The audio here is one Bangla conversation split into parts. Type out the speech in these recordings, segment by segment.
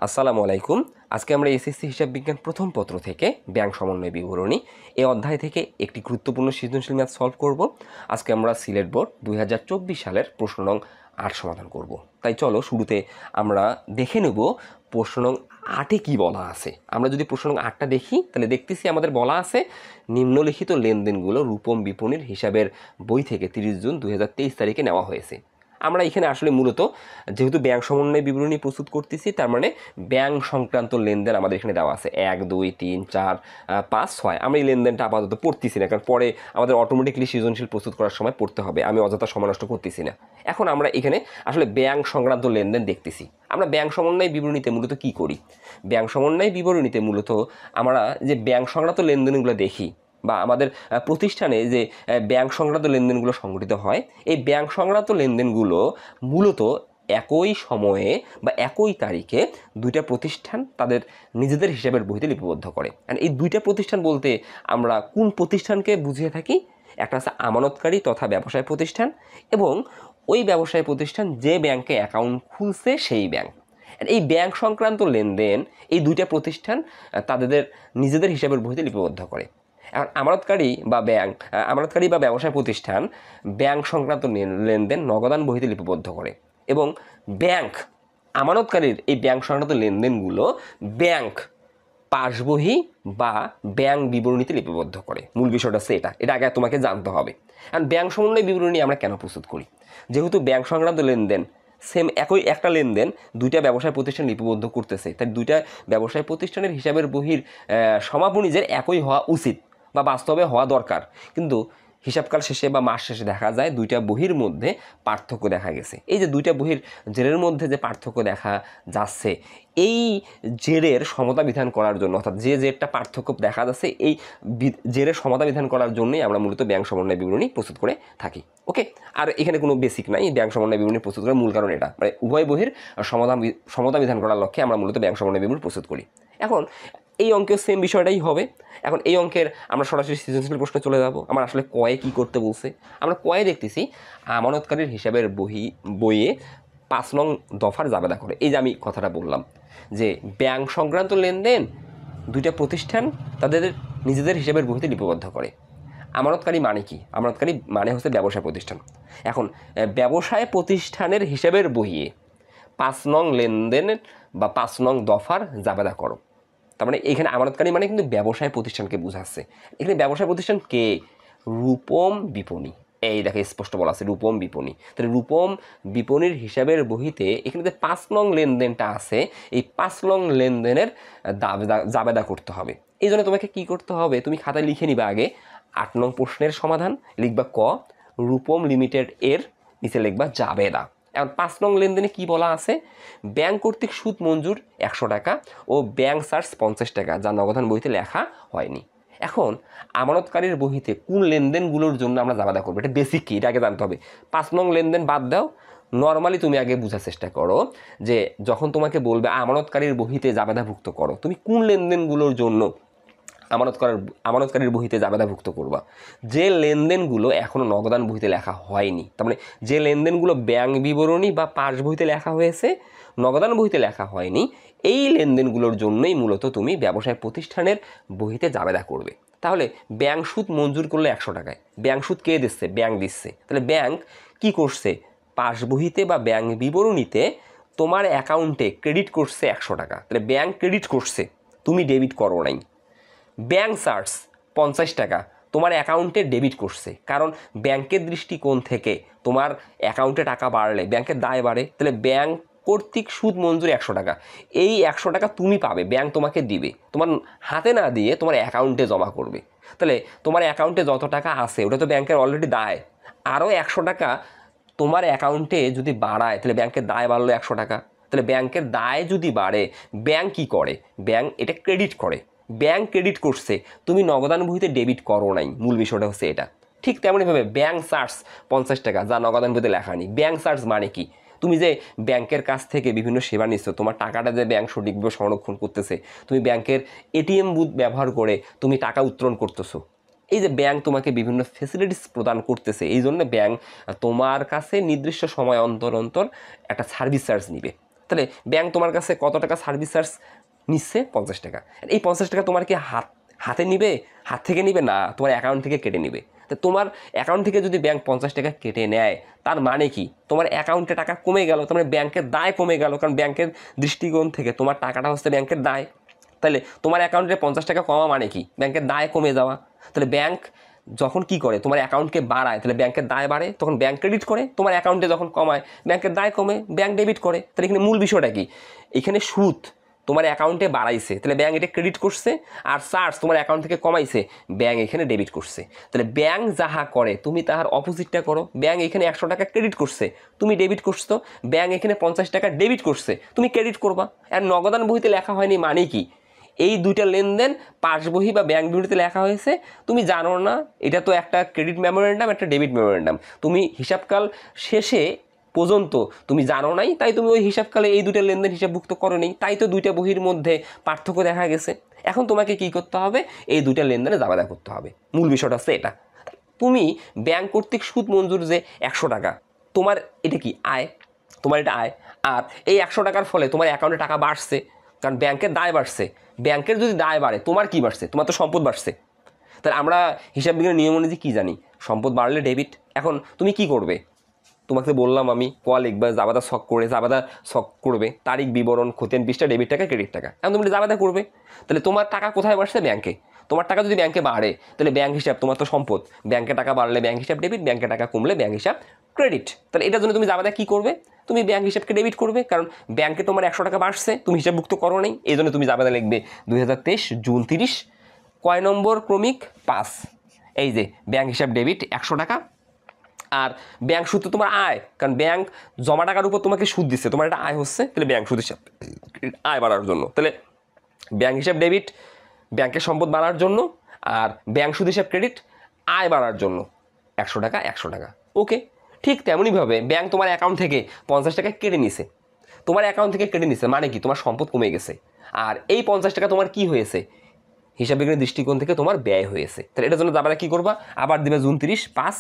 আসসালামু আলাইকুম। আজকে আমরা এসএসসি হিসাব বিজ্ঞান প্রথম পত্র থেকে ব্যাংক সমন্বয় বিবরণী এই অধ্যায় থেকে একটি গুরুত্বপূর্ণ সৃজনশীল ম্যাথ সলভ করব। আজকে আমরা সিলেট বোর্ড 2024 সালের প্রশ্ন নং 8 সমাধান করব। তাই চলো শুরুতে আমরা দেখে নেব প্রশ্ন নং 8-এ কী বলা আছে। আমরা যদি প্রশ্ন নং 8টা দেখি তাহলে দেখতেছি আমাদের বলা আছে নিম্নলিখিত লেনদেনগুলো রূপম বিপণীর হিসাবের বই থেকে 30 জুন 2023 তারিখে নেওয়া হয়েছে। আমরা এখানে আসলে মূলত যেহেতু ব্যাংক সমন্বয় বিবরণী প্রস্তুত করতেছি, তার মানে ব্যাংক সংক্রান্ত লেনদেন আমাদের এখানে দেওয়া আছে 1 2 3 4 5 6। আমরা এই লেনদেনটা আপাতত পড়তেছি না, কারণ পরে আমাদের অটোমেটিকলি সৃজনশীল প্রস্তুত করার সময় পড়তে হবে, আমি অযথা সময় নষ্ট করতেছি না। এখন আমরা এখানে আসলে ব্যাংক সংক্রান্ত লেনদেন দেখতেছি। আমরা ব্যাংক সমন্বয় বিবরণীতে মূলত কী করি? ব্যাংক সমন্বয় বিবরণীতে মূলত আমরা যে ব্যাংক সংক্রান্ত লেনদেনগুলো দেখি বা আমাদের প্রতিষ্ঠানে যে ব্যাংক সংক্রান্ত লেনদেনগুলো সংঘটিত হয়, এই ব্যাংক সংক্রান্ত লেনদেনগুলো মূলত একই সময়ে বা একই তারিখে দুইটা প্রতিষ্ঠান তাদের নিজেদের হিসাবের বইতে লিপিবদ্ধ করে। আর এই দুইটা প্রতিষ্ঠান বলতে আমরা কোন প্রতিষ্ঠানকে বুঝিয়ে থাকি? একটা আছে আমানতকারী তথা ব্যবসায় প্রতিষ্ঠান, এবং ওই ব্যবসায় প্রতিষ্ঠান যে ব্যাংকে অ্যাকাউন্ট খুলছে সেই ব্যাংক। এই ব্যাংক সংক্রান্ত লেনদেন এই দুইটা প্রতিষ্ঠান তাদের নিজেদের হিসাবের বইতে লিপিবদ্ধ করে। এখন আমানতকারী বা ব্যবসায় প্রতিষ্ঠান ব্যাংক সংক্রান্ত লেনদেন নগদান বহিতে লিপিবদ্ধ করে, এবং ব্যাংক আমানতকারীর এই ব্যাংক সংক্রান্ত লেনদেনগুলো ব্যাংক পাসবহি বা ব্যাংক বিবরণীতে লিপিবদ্ধ করে। মূল বিষয়টা হচ্ছে এটা আগে তোমাকে জানতে হবে। কারণ ব্যাংক সমন্বয় বিবরণী আমরা কেন প্রস্তুত করি? যেহেতু ব্যাংক সংক্রান্ত লেনদেন সেম একই একটা লেনদেন দুইটা ব্যবসায় প্রতিষ্ঠান লিপিবদ্ধ করতেছে, তাই দুইটা ব্যবসায় প্রতিষ্ঠানের হিসাবের বহির সমাপনীজের একই হওয়া উচিত বা বাস্তবে হওয়া দরকার। কিন্তু হিসাবকাল শেষে বা মাস শেষে দেখা যায় দুইটা বহির মধ্যে পার্থক্য দেখা গেছে। এই যে দুইটা বহির জেরের মধ্যে যে পার্থক্য দেখা যাচ্ছে, এই জেরের সমতা বিধান করার জন্য, অর্থাৎ যে জেরটা পার্থক্য দেখা যাচ্ছে এই জেরের সমতা বিধান করার জন্যই আমরা মূলত ব্যাংক সমন্বয় বিবরণী প্রস্তুত করে থাকি। ওকে, আর এখানে কোনো বেসিক নাই, ব্যাংক সমন্বয় বিবরণী প্রস্তুত করার মূল কারণ এটা, মানে উভয় বহির সমতা বিধান করার লক্ষ্যে আমরা মূলত ব্যাংক সমন্বয় বিবরণী প্রস্তুত করি। এখন এই অঙ্কেও সেম বিষয়টাই হবে। এখন এই অঙ্কের আমরা সরাসরি সৃজনশীল প্রশ্নে চলে যাব। আমরা আসলে কয়ে কী করতে বলছে? আমরা কয়ে দেখতেছি আমানতকারীর হিসাবের বইয়ে 5 নং দফার জাবেদা করে। এই যে আমি কথাটা বললাম যে ব্যাংক সংক্রান্ত লেনদেন দুইটা প্রতিষ্ঠান তাদের নিজেদের হিসাবের বইতে লিপিবদ্ধ করে। আমানতকারী মানে কি? আমানতকারী মানে হচ্ছে ব্যবসায় প্রতিষ্ঠান। এখন ব্যবসায় প্রতিষ্ঠানের হিসাবের বইয়ে 5 নং লেনদেনের বা 5 নং দফার জাবেদা করো। তার মানে এখানে আমানতকারী মানে কিন্তু ব্যবসায় প্রতিষ্ঠানকে বোঝাচ্ছে। এখানে ব্যবসায় প্রতিষ্ঠান কে? রূপম বিপণী। এই দেখে স্পষ্ট বলা আছে রূপম বিপণী। তাহলে রূপম বিপণীর হিসাবের বহিতে এখানে যে 5 নং লেনদেনটা আছে, এই 5 নং লেনদেনের জাবেদা করতে হবে। এই জন্য তোমাকে কী করতে হবে? তুমি খাতায় লিখে নিবা আগে 8 নং প্রশ্নের সমাধান, লিখবা ক রূপম লিমিটেড এর নিচে লিখবা জাবেদা। এখন 5 নং লেনদেনে কি বলা আছে? ব্যাংক কর্তৃক সুদ মঞ্জুর 100 টাকা ও ব্যাংক চার্জ 50 টাকা, যা নগদান বইতে লেখা হয়নি। এখন আমানতকারীর বহিতে কোন লেনদেনগুলোর জন্য আমরা জাবেদা করবো, এটা বেসিক কি, এটা আগে জানতে হবে। 5 নং লেনদেন বাদ দাও। নর্মালি তুমি আগে বোঝার চেষ্টা করো যে যখন তোমাকে বলবে আমানতকারীর বহিতে জাবেদাভুক্ত করো, তুমি কোন লেনদেনগুলোর জন্য আমানতকারীর বহিতে জাবেদাভুক্ত করবা? যে লেনদেনগুলো এখনও নগদান বহিতে লেখা হয়নি, তার মানে যে লেনদেনগুলো ব্যাংক বিবরণী বা পাস বহিতে লেখা হয়েছে, নগদান বহিতে লেখা হয়নি, এই লেনদেনগুলোর জন্যই মূলত তুমি ব্যবসায় প্রতিষ্ঠানের বহিতে জাবেদা করবে। তাহলে ব্যাংক সুদ মঞ্জুর করলে 100 টাকায়, ব্যাংক সুদ কে দিচ্ছে? ব্যাংক দিচ্ছে। তাহলে ব্যাংক কি করছে? পাস বহিতে বা ব্যাংক বিবরণীতে তোমার অ্যাকাউন্টে ক্রেডিট করছে 100 টাকা। তাহলে ব্যাংক ক্রেডিট করছে, তুমি ডেবিট করো নাই। ব্যাংক চার্জ 50 টাকা তোমার অ্যাকাউন্টে ডেবিট করছে, কারণ ব্যাংকের দৃষ্টিকোণ থেকে তোমার অ্যাকাউন্টে টাকা বাড়লে ব্যাংকের দায় বাড়ে। তাহলে ব্যাংক কর্তৃক সুদ মঞ্জুর 100 টাকা, এই 100 টাকা তুমি পাবে, ব্যাংক তোমাকে দিবে, তোমার হাতে না দিয়ে তোমার অ্যাকাউন্টে জমা করবে। তাহলে তোমার অ্যাকাউন্টে যত টাকা আছে ওটা তো ব্যাংকের অলরেডি দায়, আরও 100 টাকা তোমার অ্যাকাউন্টে যদি বাড়ায় তাহলে ব্যাংকের দায় বাড়লো 100 টাকা। তাহলে ব্যাংকের দায় যদি বাড়ে, ব্যাংক কী করে? ব্যাংক এটা ক্রেডিট করে। ব্যাংক ক্রেডিট করছে, তুমি নগদান বহিতে ডেবিট করো নাই, মূল বিষয়টা হচ্ছে এটা। ঠিক তেমনইভাবে ব্যাংক চার্জ 50 টাকা, যা নগদান বহিতে লেখা নেই। ব্যাংক চার্জ মানে কি? তুমি যে ব্যাংকের কাছ থেকে বিভিন্ন সেবা নিচ্ছ, তোমার টাকাটা যে ব্যাংক সঠিকভাবে সংরক্ষণ করতেছে, তুমি ব্যাংকের এটিএম বুথ ব্যবহার করে তুমি টাকা উত্তোলন করতেছো, এই যে ব্যাংক তোমাকে বিভিন্ন ফেসিলিটিস প্রদান করতেছে, এই জন্য ব্যাংক তোমার কাছে নির্দিষ্ট সময় অন্তর অন্তর একটা সার্ভিস চার্জ নিবে। তাহলে ব্যাংক তোমার কাছে কত টাকা সার্ভিস চার্জ নিচ্ছে? 50 টাকা। এই 50 টাকা তোমার কি হাতে নিবে, হাত থেকে নিবে? না, তোমার অ্যাকাউন্ট থেকে কেটে নিবে। তো তোমার অ্যাকাউন্ট থেকে যদি ব্যাংক 50 টাকা কেটে নেয়, তার মানে কি তোমার অ্যাকাউন্টে টাকা কমে গেল, তার মানে ব্যাংকের দায় কমে গেল, কারণ ব্যাংকের দৃষ্টিকোণ থেকে তোমার টাকাটা হচ্ছে ব্যাংকের দায়। তাহলে তোমার অ্যাকাউন্টে 50 টাকা কমা মানে কি? ব্যাংকের দায় কমে যাওয়া। তাহলে ব্যাংক যখন কি করে, তোমার অ্যাকাউন্টকে বাড়ায়, তাহলে ব্যাংকের দায় বাড়ে, তখন ব্যাংক ক্রেডিট করে। তোমার অ্যাকাউন্টে যখন কমায়, ব্যাংকের দায় কমে, ব্যাংক ডেবিট করে। তাহলে এখানে মূল বিষয়টা কি? এখানে সুদ তোমার অ্যাকাউন্টে বাড়াইছে, তাহলে ব্যাংক এটা ক্রেডিট করছে, আর চার্জ তোমার অ্যাকাউন্ট থেকে কমাইছে, ব্যাংক এখানে ডেবিট করছে। তাহলে ব্যাংক যাহা করে তুমি তাহার অপোজিটটা করো। ব্যাংক এখানে 100 টাকা ক্রেডিট করছে, তুমি ডেবিট করছো। ব্যাংক এখানে 50 টাকা ডেবিট করছে, তুমি ক্রেডিট করবা। আর নগদান বইতে লেখা হয়নি মানে কি? এই দুইটা লেনদেন পাসবহি বা ব্যাংক বিবৃতিতে লেখা হয়েছে, তুমি জানো না এটা তো একটা ক্রেডিট মেমোরেন্ডাম, একটা ডেবিট মেমোরেন্ডাম। তুমি হিসাবকাল শেষে পর্যন্ত তুমি জানো নাই, তাই তুমি ওই হিসাবকালে এই দুইটা লেনদেন হিসাবভুক্ত করো নি, তাই তো দুইটা বহির মধ্যে পার্থক্য দেখা গেছে। এখন তোমাকে কি করতে হবে? এই দুইটা লেনদেনে জাবেদা করতে হবে। মূল বিষয়টা হচ্ছে এটা। তুমি ব্যাংক কর্তৃক সুদ মঞ্জুর যে 100 টাকা, তোমার এটা কি আয়? তোমার এটা আয়। আর এই 100 টাকার ফলে তোমার অ্যাকাউন্টে টাকা বাড়ছে, কারণ ব্যাংকের দায় বাড়ছে। ব্যাংকের যদি দায় বাড়ে, তোমার কি বাড়ছে? তোমার তো সম্পদ বাড়ছে। তাহলে আমরা হিসাব বিজ্ঞানের নিয়ম অনুযায়ী কী জানি? সম্পদ বাড়লে ডেবিট। এখন তুমি কি করবে? তোমাকে বললাম আমি লিখবা, জাবেদা ছক করবে, তারিখ, বিবরণ, খতিয়ান, পৃষ্ঠা, ডেবিট টাকা, ক্রেডিট টাকা। এখন তুমি জাবেদা করবে। তাহলে তোমার টাকা কোথায় বাড়ছে? ব্যাংকে। তোমার টাকা যদি ব্যাংকে বাড়ে, তাহলে ব্যাংক হিসাব, তোমার তো সম্পদ, ব্যাংকে টাকা বাড়লে ব্যাংক হিসাব ডেবিট, ব্যাংকে টাকা কমলে ব্যাংক হিসাব ক্রেডিট। তাহলে এটার জন্য তুমি জাবেদা কী করবে? তুমি ব্যাংক হিসাবকে ডেবিট করবে, কারণ ব্যাংকে তোমার 100 টাকা বাড়ছে, তুমি হিসাবভুক্ত করো নেই, এই জন্য তুমি জাবেদা লিখবে 2023 জুন 30 কয় নম্বর ক্রমিক 5। এই যে ব্যাংক হিসাব ডেবিট 100 টাকা। আর ব্যাংক সুদ তো তোমার আয়, কারণ ব্যাংক জমা টাকার উপর তোমাকে সুদ দিচ্ছে, তোমার এটা আয় হচ্ছে, তাহলে ব্যাংক সুদ হিসাব আয় বাড়ার জন্য। তাহলে ব্যাংক হিসাব ডেবিট ব্যাংকের সম্পদ বাড়ার জন্য, আর ব্যাংক সুদ হিসাব ক্রেডিট আয় বাড়ার জন্য। 100 টাকা 100 টাকা, ওকে। ঠিক তেমনইভাবে ব্যাংক তোমার অ্যাকাউন্ট থেকে 50 টাকা কেটে নিছে, তোমার অ্যাকাউন্ট থেকে কেটে নিছে মানে কি? তোমার সম্পদ কমে গেছে। আর এই 50 টাকা তোমার কি হয়েছে? হিসাব বিজ্ঞানের দৃষ্টিকোণ থেকে তোমার ব্যয় হয়েছে। তাহলে এটার জন্য যাবে কি করবা? আবার দিবে জুন 30/5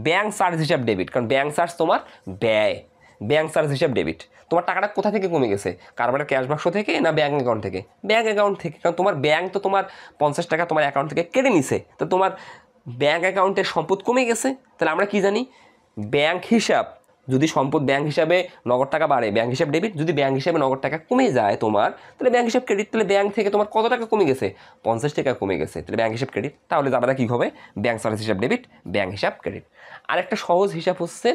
ব্যাংক চার্জ হিসাব ডেবিট, কারণ ব্যাংক চার্জ তোমার ব্যয়, ব্যাংক চার্জ হিসাব ডেবিট। তোমার টাকাটা কোথা থেকে কমে গেছে? কারবারের ক্যাশ বাক্স থেকে না ব্যাংক অ্যাকাউন্ট থেকে? ব্যাংক অ্যাকাউন্ট থেকে, কারণ তোমার ব্যাংক তো তোমার 50 টাকা তোমার অ্যাকাউন্ট থেকে কেটে নিছে, তো তোমার ব্যাংক অ্যাকাউন্টের সম্পদ কমে গেছে। তাহলে আমরা কি জানি? ব্যাংক হিসাব যদি সম্পদ ব্যাংক হিসাবে নগদ টাকা বাড়ে, ব্যাংক হিসাব ডেবিট। যদি ব্যাংক হিসাবে নগদ টাকা কমে যায় তোমার, তাহলে ব্যাংক হিসাব ক্রেডিট। তাহলে ব্যাংক থেকে তোমার কত টাকা কমে গেছে? 50 টাকা কমে গেছে, তাহলে ব্যাংক হিসাব ক্রেডিট। তাহলে যাবে কী হবে? ব্যাংক চার্জ হিসাব ডেবিট, ব্যাংক হিসাব ক্রেডিট। আরেকটা সহজ হিসাব হচ্ছে,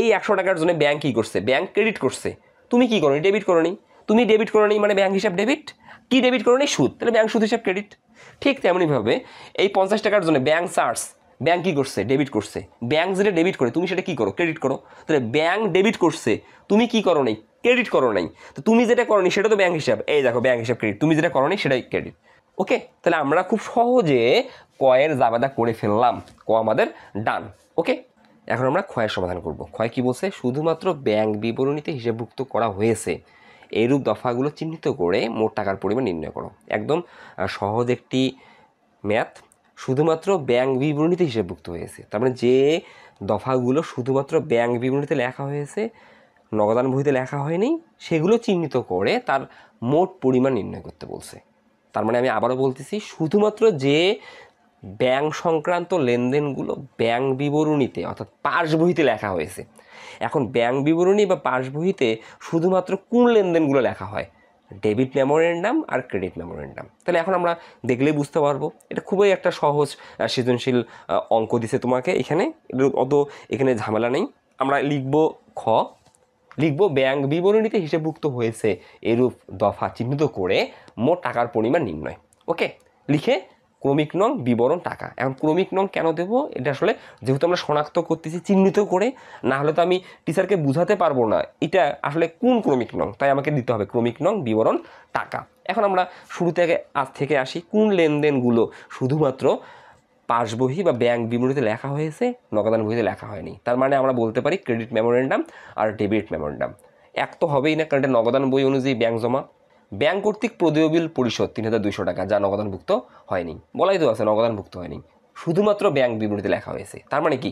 এই 100 টাকার জন্য ব্যাংক কী করছে? ব্যাংক ক্রেডিট করছে, তুমি কী করো? ডেবিট করো নি। তুমি ডেবিট করো নি মানে ব্যাংক হিসাব ডেবিট। কি ডেবিট করো নি? সুদ, তাহলে ব্যাংক সুদ হিসাব ক্রেডিট। ঠিক তেমনইভাবে এই 50 টাকার জন্য ব্যাংক চার্জ, ব্যাংক কী করছে? ডেবিট করছে। ব্যাংক যেটা ডেবিট করে তুমি সেটা কী করো? ক্রেডিট করো। তাহলে ব্যাংক ডেবিট করছে, তুমি কী করো নাই? ক্রেডিট করো নাই। তো তুমি যেটা করো নি সেটা তো ব্যাংক হিসাব, এই দেখো ব্যাংক হিসাব ক্রেডিট, তুমি যেটা করো নি সেটাই ক্রেডিট। ওকে, তাহলে আমরা খুব সহজে কয়ের জাবেদা করে ফেললাম, ক আমাদের ডান। ওকে, এখন আমরা ক্ষয়ের সমাধান করব। ক্ষয় কী বলছে? শুধুমাত্র ব্যাংক বিবরণীতে হিসাবভুক্ত করা হয়েছে এইরূপ দফাগুলো চিহ্নিত করে মোট টাকার পরিমাণ নির্ণয় করো। একদম সহজ একটি ম্যাথ। শুধুমাত্র ব্যাংক বিবরণীতে হিসাবভুক্ত হয়েছে, তার মানে যে দফাগুলো শুধুমাত্র ব্যাংক বিবরণীতে লেখা হয়েছে, নগদান বহিতে লেখা হয়নি, সেগুলো চিহ্নিত করে তার মোট পরিমাণ নির্ণয় করতে বলছে। তার মানে আমি আবারও বলতেছি, শুধুমাত্র যে ব্যাংক সংক্রান্ত লেনদেনগুলো ব্যাংক বিবরণীতে অর্থাৎ পাস বহিতে লেখা হয়েছে। এখন ব্যাংক বিবরণী বা পাস বহিতে শুধুমাত্র কোন লেনদেনগুলো লেখা হয়? ডেবিট মেমোরেন্ডাম আর ক্রেডিট মেমোরেন্ডাম। তাহলে এখন আমরা দেখলেই বুঝতে পারবো, এটা খুবই একটা সহজ সৃজনশীল অঙ্ক দিছে তোমাকে এখানে, অত এখানে ঝামেলা নেই। আমরা লিখব ব্যাংক বিবরণীতে হিসাবভুক্ত হয়েছে এরূপ দফা চিহ্নিত করে মোট টাকার পরিমাণ নির্ণয়। ওকে, লিখে ক্রমিক নং বিবরণ টাকা। এখন ক্রমিক নং কেন দেবো? এটা আসলে যেহেতু আমরা শনাক্ত করতেছি চিহ্নিত করে, না হলে তো আমি টিচারকে বুঝাতে পারবো না এটা আসলে কোন ক্রমিক নং, তাই আমাকে দিতে হবে ক্রমিক নং বিবরণ টাকা। এখন আমরা শুরু থেকে আসি, কোন লেনদেনগুলো শুধুমাত্র পাস বহি বা ব্যাংক বিবরণীতে লেখা হয়েছে, নগদান বহিতে লেখা হয়নি। তার মানে আমরা বলতে পারি ক্রেডিট মেমোরেন্ডাম আর ডেবিট মেমোরেন্ডাম। এক তো হবেই না, কারণ এটা নগদান বই অনুযায়ী ব্যাংক জমা। ব্যাংক কর্তৃক প্রদেয় বিল পরিশোধ 3200 টাকা, যা নগদানভুক্ত হয়নি। বলাই তো আছে নগদানভুক্ত হয়নি, শুধুমাত্র ব্যাংক বিবরণীতে লেখা হয়েছে। তার মানে কি?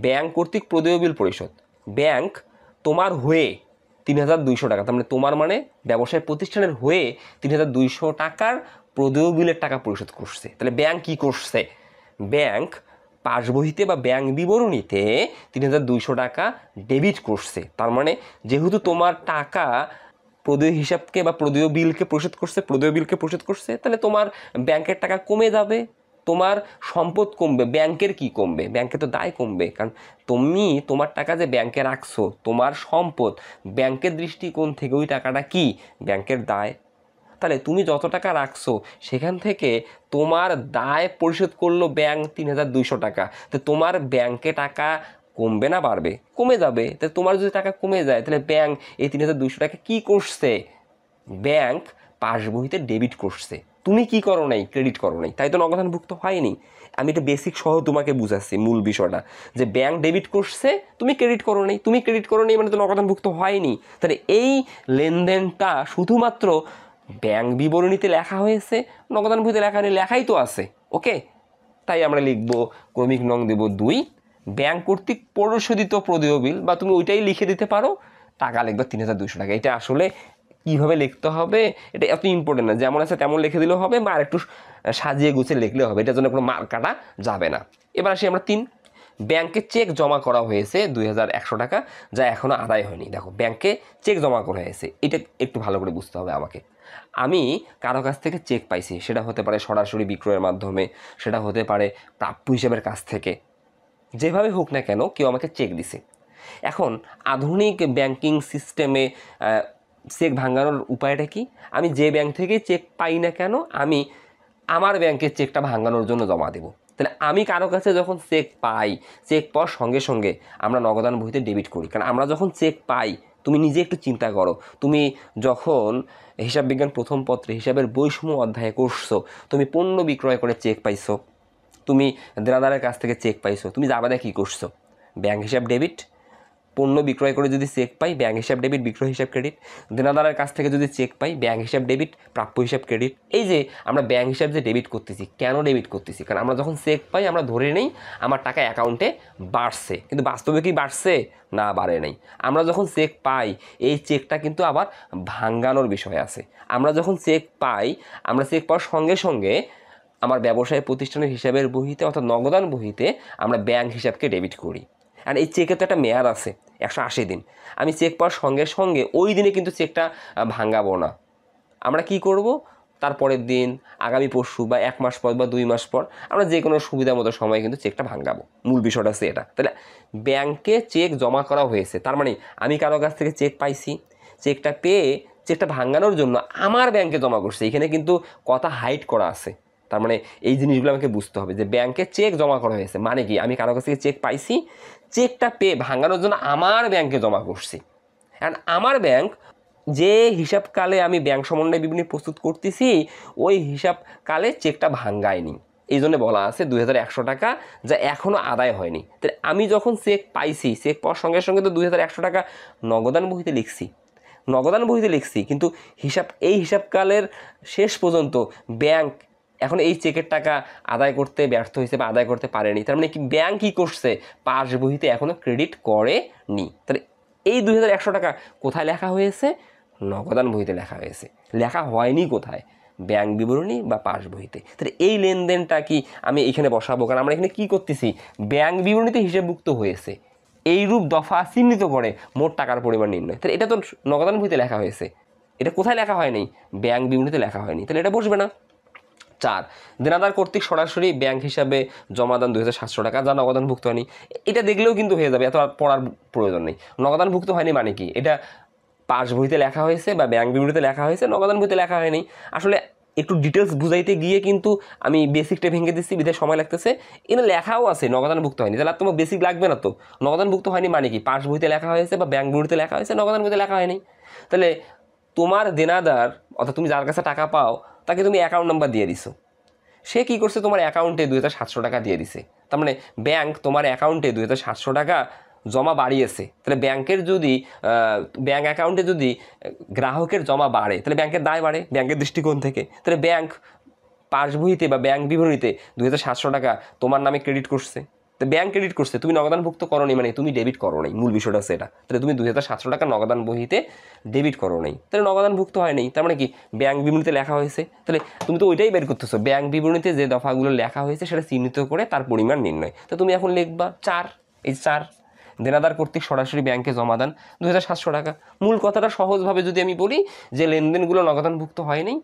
ব্যাংক কর্তৃক প্রদেয় বিল পরিশোধ, ব্যাংক তোমার হয়ে 3,200 টাকা। তার মানে তোমার মানে ব্যবসায় প্রতিষ্ঠানের হয়ে 3,200 টাকার প্রদেয় বিলের টাকা পরিশোধ করছে। তাহলে ব্যাংক কি করছে? ব্যাংক পাসবইতে বা ব্যাংক বিবরণীতে 3,200 টাকা ডেবিট করছে। তার মানে যেহেতু তোমার টাকা প্রদেয় হিসাবকে বা প্রদেয় বিলকে পরিশোধ করছে, তাহলে তোমার ব্যাংকের টাকা কমে যাবে, তোমার সম্পদ কমবে, ব্যাংকের কি কমবে? ব্যাংকের তো দায় কমবে, কারণ তুমি তোমার টাকা যে ব্যাংকে রাখছো, তোমার সম্পদ, ব্যাংকের দৃষ্টিকোণ থেকে ওই টাকাটা কি? ব্যাংকের দায়। তাহলে তুমি যত টাকা রাখছো সেখান থেকে তোমার দায় পরিশোধ করলো ব্যাংক 3,200 টাকা। তো তোমার ব্যাংকে টাকা কমবে না বাড়বে? কমে যাবে। তাহলে তোমার যদি টাকা কমে যায়, তাহলে ব্যাংক এই 3,200 টাকা কি করছে? ব্যাংক পাসবইতে ডেবিট করছে। তুমি কি করো নাই? ক্রেডিট করো নাই, তাই তো নগদানভুক্ত হয়নি। আমি এটা বেসিক সহ তোমাকে বুঝাচ্ছি মূল বিষয়টা, যে ব্যাংক ডেবিট করছে, তুমি ক্রেডিট করো নাই, তুমি ক্রেডিট করো নাই মানে তো নগদানভুক্ত হয়নি। তাহলে এই লেনদেনটা শুধুমাত্র ব্যাংক বিবরণীতে লেখা হয়েছে, নগদান বইতে লেখা নেই, লেখাই তো আছে। ওকে, তাই আমরা লিখব ক্রমিক নং দেব 2, ব্যাংক কর্তৃক পরিশোধিত প্রদেয় বিল, বা তুমি ওইটাই লিখে দিতে পারো, টাকা লিখবে 3,200 টাকা। এটা আসলে কীভাবে লিখতে হবে এটা এত ইম্পর্টেন্ট না, যেমন আছে তেমন লিখে দিলেও হবে, বা আর একটু সাজিয়ে গুছিয়ে লিখলেও হবে, এটার জন্য কোনো মার্ক কাটা যাবে না। এবার আসি আমরা 3, ব্যাংকে চেক জমা করা হয়েছে 2,100 টাকা, যা এখনও আদায় হয়নি। দেখো, ব্যাংকে চেক জমা করা হয়েছে, এটা একটু ভালো করে বুঝতে হবে আমাকে। আমি কারো কাছ থেকে চেক পাইছি, সেটা হতে পারে সরাসরি বিক্রয়ের মাধ্যমে, সেটা হতে পারে প্রাপ্য হিসাবের কাছ থেকে, যেভাবে হোক না কেন কেউ আমাকে চেক দিছে। এখন আধুনিক ব্যাংকিং সিস্টেমে চেক ভাঙানোর উপায়টা কি? আমি যে ব্যাংক থেকে চেক পাই না কেন, আমি আমার ব্যাংকের চেকটা ভাঙানোর জন্য জমা দেব। তাহলে আমি কারো কাছে যখন চেক পাই, চেক পাওয়ার সঙ্গে সঙ্গে আমরা নগদান বইতে ডেবিট করি। কারণ আমরা যখন চেক পাই, তুমি নিজে একটু চিন্তা করো, তুমি যখন হিসাব বিজ্ঞান প্রথম পত্রে হিসাবের বৈষম্য অধ্যায়ে করছো, তুমি পণ্য বিক্রয় করে চেক পাইছো, তুমি দেনাদারের কাছ থেকে চেক পাইছো, তুমি যাবাদে কী করছো? ব্যাংক হিসাব ডেবিট। পণ্য বিক্রয় করে যদি চেক পাই, ব্যাংক হিসাব ডেবিট, বিক্রয় হিসাব ক্রেডিট। দেনাদারের কাছ থেকে যদি চেক পাই, ব্যাংক হিসাব ডেবিট, প্রাপ্য হিসাব ক্রেডিট। এই যে আমরা ব্যাংক হিসাব যে ডেবিট করতেছি, কেন ডেবিট করতেছি? কারণ আমরা যখন চেক পাই, আমরা ধরে নেই আমার টাকা অ্যাকাউন্টে বাড়ছে, কিন্তু বাস্তবে কি বাড়ছে? না, বাড়ে নাই। আমরা যখন চেক পাই, এই চেকটা কিন্তু আবার ভাঙ্গানোর বিষয় আছে। আমরা যখন চেক পাই, আমরা চেক পাওয়ার সঙ্গে সঙ্গে আমার ব্যবসায় প্রতিষ্ঠানের হিসাবের বহিতে অর্থাৎ নগদান বহিতে আমরা ব্যাংক হিসাবকে ডেবিট করি। আর এই চেকে তো একটা মেয়াদ আছে 180 দিন। আমি চেক পাওয়ার সঙ্গে সঙ্গে ওই দিনে কিন্তু চেকটা ভাঙাবো না। আমরা কি করব? তারপরের দিন, আগামী পরশু, বা 1 মাস পর, বা 2 মাস পর, আমরা যে কোনো সুবিধা মতো সময় কিন্তু চেকটা ভাঙাবো। মূল বিষয়টা আছে এটা। তাহলে ব্যাংকে চেক জমা করা হয়েছে, তার মানে আমি কারো কাছ থেকে চেক পাইছি, চেকটা পেয়ে চেকটা ভাঙানোর জন্য আমার ব্যাংকে জমা করছে। এখানে কিন্তু কথা হাইড করা আছে। তার মানে এই জিনিসগুলো আমাকে বুঝতে হবে, যে ব্যাংকে চেক জমা করা হয়েছে মানে কি? আমি কারো কাছ থেকে চেক পাইছি, চেকটা পেয়ে ভাঙানোর জন্য আমার ব্যাংকে জমা করছি। কারণ আমার ব্যাংক যে হিসাবকালে আমি ব্যাংক সমন্বয় বিবরণী প্রস্তুত করতেছি, ওই হিসাবকালে চেকটা ভাঙ্গায়নি। এই জন্য বলা আছে 2,100 টাকা, যা এখনও আদায় হয়নি। তাহলে আমি যখন চেক পাইছি, চেক পাওয়ার সঙ্গে সঙ্গে তো 2,100 টাকা নগদান বহিতে লিখছি, কিন্তু এই হিসাবকালের শেষ পর্যন্ত ব্যাংক এখন এই চেকের টাকা আদায় করতে ব্যর্থ হয়েছে বা আদায় করতে পারেনি। তার মানে কি? ব্যাংক কী করছে? পাস বহিতে এখনও ক্রেডিট করেনি। তাহলে এই 2,100 টাকা কোথায় লেখা হয়েছে? নগদান বহিতে লেখা হয়েছে। লেখা হয়নি কোথায়? ব্যাংক বিবরণী বা পাস বহিতে। তাহলে এই লেনদেনটা কি আমি এখানে বসাবো? কারণ আমরা এখানে কী করতেছি? ব্যাংক বিবরণীতে হিসেবভুক্ত হয়েছে, এইরূপ দফা চিহ্নিত করে মোট টাকার পরিমাণ নির্ণয়। তাহলে এটা তো নগদান বহিতে লেখা হয়েছে, এটা কোথায় লেখা হয়নি? ব্যাংক বিবরণীতে লেখা হয়নি, তাহলে এটা বসবে না। 4, দেনাদার কর্তৃক সরাসরি ব্যাংক হিসাবে জমা দান 2,700 টাকা, যা নগদানভুক্ত হয়নি। এটা দেখলেও কিন্তু হয়ে যাবে, এত আর পড়ার প্রয়োজন নেই। নগদানভুক্ত হয়নি মানে কি? এটা পাস বইতে লেখা হয়েছে বা ব্যাংক বিবরণীতে লেখা হয়েছে, নগদান বইতে লেখা হয়নি। আসলে একটু ডিটেলস বুঝাইতে গিয়ে কিন্তু আমি বেসিকটা ভেঙে দিচ্ছি, বিধায় সময় লাগতেছে। এখানে লেখাও আছে নগদানভুক্ত হয়নি, তাহলে আর তোমার বেসিক লাগবে না তো। নগদানভুক্ত হয়নি মানে কি? পাস বইতে লেখা হয়েছে বা ব্যাংক বিবরণীতে লেখা হয়েছে, নগদান বইতে লেখা হয়নি। তাহলে তোমার দেনাদার অর্থাৎ তুমি যার কাছে টাকা পাও, তাকে তুমি অ্যাকাউন্ট নাম্বার দিয়ে দিছো, সে কী করছে? তোমার অ্যাকাউন্টে 2,700 টাকা দিয়ে দিছে। তার মানে ব্যাংক তোমার অ্যাকাউন্টে 2,700 টাকা জমা বাড়িয়েছে। তাহলে ব্যাংক অ্যাকাউন্টে যদি গ্রাহকের জমা বাড়ে, তাহলে ব্যাংকের দায় বাড়ে ব্যাংকের দৃষ্টিকোণ থেকে। তাহলে ব্যাংক পাস বইতে বা ব্যাংক বিবরণীতে 2,700 টাকা তোমার নামে ক্রেডিট করছে। তো ব্যাংক ক্রেডিট করছে, তুমি নগদানভুক্ত করো নি, মানে তুমি ডেবিট করো নাই, মূল বিষয়টা হচ্ছে এটা। তাহলে তুমি 2700 টাকা নগদান বহিতে ডেবিট করো নাই, তাহলে নগদানভুক্ত হয় নাই, তার মানে কি ব্যাংক বিবরণীতে লেখা হয়েছে। তাহলে তুমি তো ওইটাই বের করতেছো, ব্যাংক বিবরণীতে যে দফাগুলো লেখা হয়েছে সেটা চিহ্নিত করে তার পরিমাণ নির্ণয়। তো তুমি এখন লিখবা 4, এই 4 দেনাদার কর্তৃক সরাসরি ব্যাংকে জমা দান 2700 টাকা। মূল কথাটা সহজভাবে যদি আমি বলি যে লেনদেনগুলো নগদানভুক্ত হয় নাই,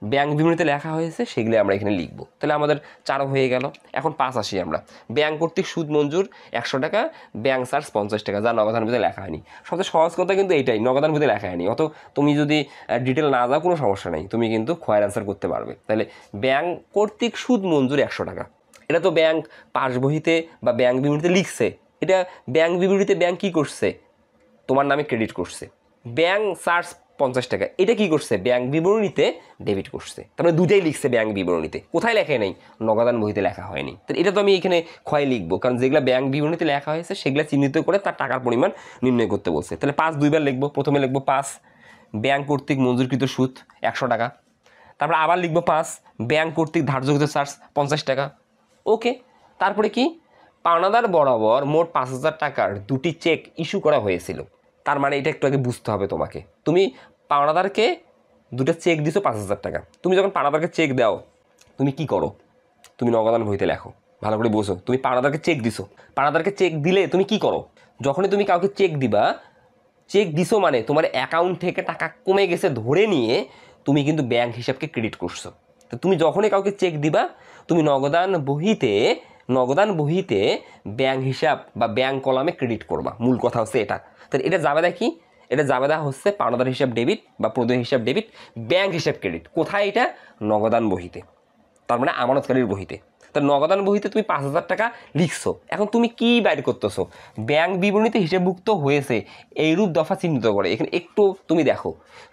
ব্যাংক বিবরণীতে লেখা হয়েছে, সেগুলো আমরা এখানে লিখব। তাহলে আমাদের 4 হয়ে গেল। এখন 5 আসি আমরা। ব্যাংক কর্তৃক সুদ মঞ্জুর 100 টাকা, ব্যাংক চার্জ 50 টাকা, যা নগদানভুক্তে লেখা হয়নি। সবচেয়ে সহজ কথা কিন্তু এইটাই, নগদানভুক্তে লেখা হয়নি। অত তুমি যদি ডিটেল না যাও কোনো সমস্যা নেই, তুমি কিন্তু ক্ষয়ের অ্যান্সার করতে পারবে। তাহলে ব্যাংক কর্তৃক সুদ মঞ্জুর 100 টাকা, এটা তো ব্যাংক পাস বহিতে বা ব্যাংক বিবরণীতে লিখছে। এটা ব্যাংক বিবরণীতে ব্যাংক কী করছে, তোমার নামে ক্রেডিট করছে। ব্যাংক চার্জ 50 টাকা, এটা কি করছে, ব্যাংক বিবরণীতে ডেবিট করছে। তারপরে দুটাই লিখছে ব্যাংক বিবরণীতে, কোথায় লেখা নেই, নগদান বহিতে লেখা হয়নি। তো এটা তো আমি এখানে ক্ষয় লিখবো, কারণ যেগুলো ব্যাংক বিবরণীতে লেখা হয়েছে সেগুলো চিহ্নিত করে তার টাকার পরিমাণ নির্ণয় করতে বলছে। তাহলে 5 দুইবার লিখবো। প্রথমে লিখবো 5 ব্যাংক কর্তৃক মঞ্জুরকৃত সুদ 100 টাকা, তারপরে আবার লিখবো 5 ব্যাংক কর্তৃক ধার্যকৃত চার্জ 50 টাকা। ওকে, তারপরে কি, পাওনাদার বরাবর মোট 5000 টাকার দুটি চেক ইস্যু করা হয়েছিল। তার মানে এটা একটু আগে বুঝতে হবে তোমাকে। তুমি পাওনাদারকে দুটো চেক দিছো 5000 টাকা। তুমি যখন পাওনাদারকে চেক দাও, তুমি কি করো, তুমি নগদান বহিতে লেখো। ভালো করে বোঝো, তুমি পাওনাদারকে চেক দিছো, পাওনাদারকে চেক দিলে তুমি কি করো, যখনই তুমি কাউকে চেক দিবা, চেক দিছো মানে তোমার অ্যাকাউন্ট থেকে টাকা কমে গেছে ধরে নিয়ে তুমি কিন্তু ব্যাংক হিসাবকে ক্রেডিট করছো। তো তুমি যখনই কাউকে চেক দিবা, তুমি নগদান বহিতে ব্যাংক হিসাব বা ব্যাংক কলামে ক্রেডিট করবা। মূল কথা হচ্ছে এটা। তাহলে এটা জাবেদা কি, এটা জাবেদা হচ্ছে পাওনাদার হিসাব ডেবিট বা প্রদেয় হিসাব ডেবিট, ব্যাংক হিসাব ক্রেডিট। কোথায় এটা, নগদান বহিতে, তার মানে আমানতকারীর বহিতে। তো নগদান বহিতে তুমি 5000 টাকা লিখছো, এখন তুমি কি বাইর করতেছো, ব্যাংক বিবরণীতে হিসাবভুক্ত হয়েছে এইরূপ দফা চিহ্নিত করে। এখানে একটু তুমি দেখো,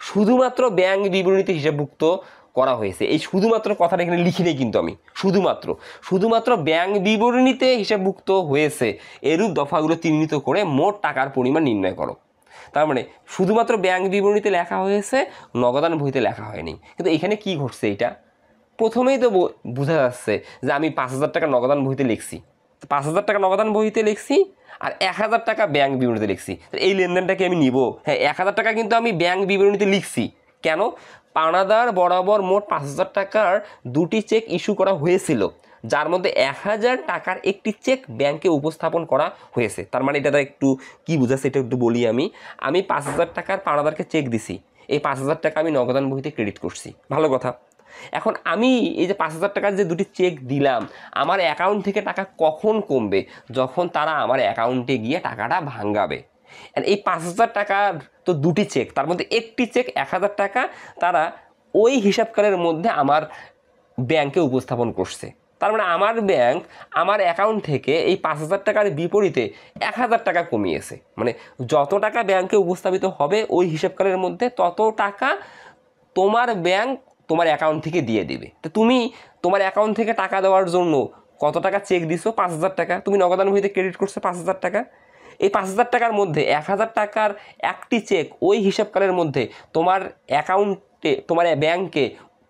শুধুমাত্র ব্যাংক বিবরণীতে হিসাবভুক্ত করা হয়েছে, এই শুধুমাত্র কথাটা এখানে লিখি নেই কিন্তু আমি, শুধুমাত্র ব্যাংক বিবরণীতে হিসাবভুক্ত হয়েছে এরূপ দফাগুলো চিহ্নিত করে মোট টাকার পরিমাণ নির্ণয় করো। তার মানে শুধুমাত্র ব্যাংক বিবরণীতে লেখা হয়েছে, নগদান বহিতে লেখা হয়নি। কিন্তু এখানে কি ঘটছে, এটা প্রথমেই তো বোঝা যাচ্ছে যে আমি 5000 টাকা নগদান বহিতে লিখছি, 5000 টাকা নগদান বহিতে লিখছি আর 1000 টাকা ব্যাংক বিবরণীতে লিখছি। এই লেনদেনটাকে আমি নিব। হ্যাঁ, 1000 টাকা কিন্তু আমি ব্যাংক বিবরণীতে লিখছি। কেন, পাওনাদার বরাবর মোট 5000 টাকার দুটি চেক ইস্যু করা হয়েছিল, যার মধ্যে 1000 টাকার একটি চেক ব্যাংকে উপস্থাপন করা হয়েছে। তার মানে এটা একটু কি বুঝাচ্ছে এটা একটু বলি। আমি 5000 টাকার পাওনাদারকে চেক দিছি, এই 5000 টাকা আমি নগদান বহিতে ক্রেডিট করছি, ভালো কথা। এখন আমি এই যে 5000 টাকার যে দুটি চেক দিলাম, আমার অ্যাকাউন্ট থেকে টাকা কখন কমবে, যখন তারা আমার অ্যাকাউন্টে গিয়ে টাকাটা ভাঙাবে। এই 5000 টাকার তো দুটি চেক, তার মধ্যে একটি চেক 1000 টাকা তারা ওই হিসাবকালের মধ্যে আমার ব্যাংকে উপস্থাপন করছে। তার মানে আমার ব্যাংক আমার অ্যাকাউন্ট থেকে এই 5000 টাকার বিপরীতে 1000 টাকা কমিয়েছে। মানে যত টাকা ব্যাংকে উপস্থাপিত হবে ওই হিসাবকালের মধ্যে, তত টাকা তোমার ব্যাংক তোমার অ্যাকাউন্ট থেকে দিয়ে দিবে। তো তুমি তোমার অ্যাকাউন্ট থেকে টাকা দেওয়ার জন্য কত টাকা চেক দিছো, 5000 টাকা, তুমি নগদান বহিতে ক্রেডিট করছো 5000 টাকা। এই 5000 টাকার মধ্যে 1000 টাকার একটি চেক ওই হিসাবকালের মধ্যে তোমার অ্যাকাউন্টে, তোমার ব্যাংকে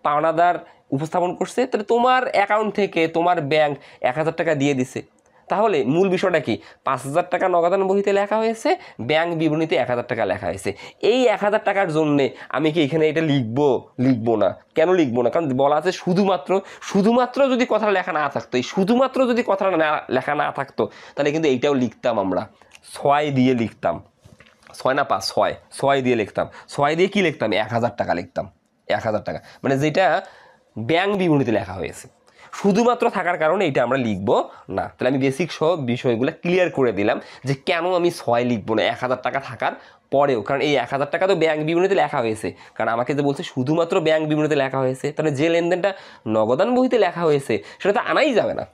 পাওনাদার উপস্থাপন করছে। তাহলে তোমার অ্যাকাউন্ট থেকে তোমার ব্যাংক 1000 টাকা দিয়ে দিছে। তাহলে মূল বিষয়টা কি, 5000 টাকা নগদান বহিতে লেখা হয়েছে, ব্যাংক বিবরণীতে 1000 টাকা লেখা হয়েছে। এই 1000 টাকার জন্যে আমি কি এখানে এটা লিখবো না? কেন লিখবো না? কারণ বলা আছে শুধুমাত্র যদি কথাটা লেখা না থাকতো, এই শুধুমাত্র যদি কথাটা লেখা না থাকতো, তাহলে কিন্তু এইটাও লিখতাম আমরা, 6 দিয়ে লিখতাম, 6 না 5, 6 দিয়ে লিখতাম। 6 দিয়ে কি লিখতাম, 1000 টাকা লিখতাম, 1000 টাকা, মানে যেটা ব্যাংক বিবরণীতে লেখা হয়েছে। শুধুমাত্র থাকার কারণে এটা আমরা লিখব না। তাহলে আমি বেসিক সহ বিষয়গুলো ক্লিয়ার করে দিলাম যে কেন আমি 6 লিখবো না 1000 টাকা থাকার পরেও, কারণ এই 1000 টাকা তো ব্যাংক বিবরণীতে লেখা হয়েছে। কারণ আমাকে যে বলছে শুধুমাত্র ব্যাংক বিবরণীতে লেখা হয়েছে, তাহলে যে লেনদেনটা নগদান বহিতে লেখা হয়েছে সেটা তো আনাই যাবে না।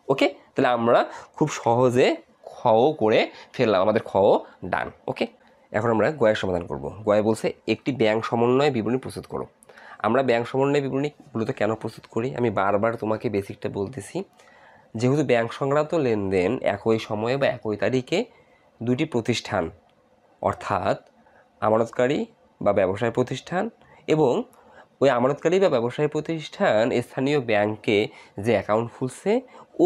ওকে, তাহলে আমরা খুব সহজে খও করে ফেললাম, আমাদের খও ডান। ওকে, এখন আমরা গয়ের সমাধান করব। গয়ে বলছে একটি ব্যাংক সমন্বয় বিবরণী প্রস্তুত করো। আমরা ব্যাংক সমন্বয় বিবরণী মূলত কেন প্রস্তুত করি, আমি বারবার তোমাকে বেসিকটা বলতেছি। যেহেতু ব্যাংক সংক্রান্ত লেনদেন একই সময়ে বা একই তারিখে দুটি প্রতিষ্ঠান, অর্থাৎ আমানতকারী বা ব্যবসায় প্রতিষ্ঠান এবং ওই আমানতকারী বা ব্যবসায়ী প্রতিষ্ঠান স্থানীয় ব্যাংকে যে অ্যাকাউন্ট খুলছে,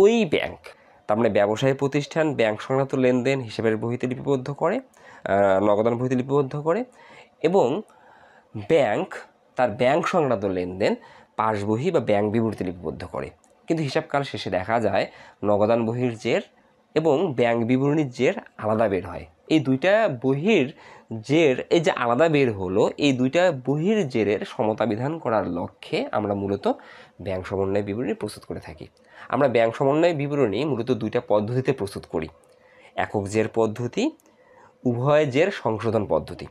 ওই ব্যাংক তার মানে ব্যবসায়ী প্রতিষ্ঠান ব্যাংক সংক্রান্ত লেনদেন হিসাবের বহিতে লিপিবদ্ধ করে, নগদান বহিতে লিপিবদ্ধ করে, এবং ব্যাংক তার ব্যাংক সংক্রান্ত লেনদেন পাস বহি বা ব্যাংক বিবৃতি লিপিবদ্ধ করে। কিন্তু হিসাবকাল শেষে দেখা যায় নগদান বহির জের এবং ব্যাংক বিবরণীর জের আলাদা বের হয়। এই দুইটা বহির জের এই যে আলাদা বের হলো, এই দুইটা বহির জেরের সমতা বিধান করার লক্ষ্যে আমরা মূলত ব্যাংক সমন্বয় বিবরণী প্রস্তুত করে থাকি। আমরা ব্যাংক সমন্বয় বিবরণী মূলত দুইটা পদ্ধতিতে প্রস্তুত করি, একক জের পদ্ধতি, উভয় জের সংশোধন পদ্ধতি।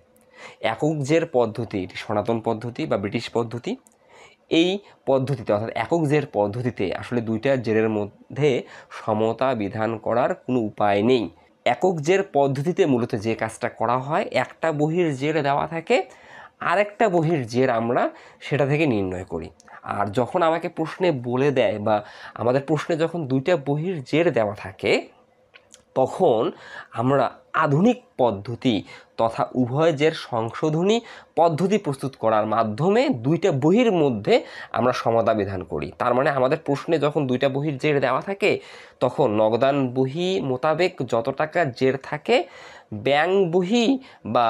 একক জের পদ্ধতি এটি সনাতন পদ্ধতি বা ব্রিটিশ পদ্ধতি। এই পদ্ধতিতে অর্থাৎ একক জের পদ্ধতিতে আসলে দুইটা জেরের মধ্যে সমতা বিধান করার কোনো উপায় নেই। একক জের পদ্ধতিতে মূলত যে কাজটা করা হয়, একটা বহির জের দেওয়া থাকে, আরেকটা বহির জের আমরা সেটা থেকে নির্ণয় করি। আর যখন আমাকে প্রশ্নে বলে দেয় বা আমাদের প্রশ্নে যখন দুইটা বহির জের দেওয়া থাকে, তখন আমরা আধুনিক পদ্ধতি তথা উভয় জের সংশোধনী পদ্ধতি প্রস্তুত করার মাধ্যমে দুইটা বহির মধ্যে আমরা সমতা বিধান করি। তার মানে আমাদের প্রশ্নে যখন দুইটা বহির জের দেওয়া থাকে, তখন নগদান বহি মোতাবেক যত টাকা জের থাকে, ব্যাংক বহি বা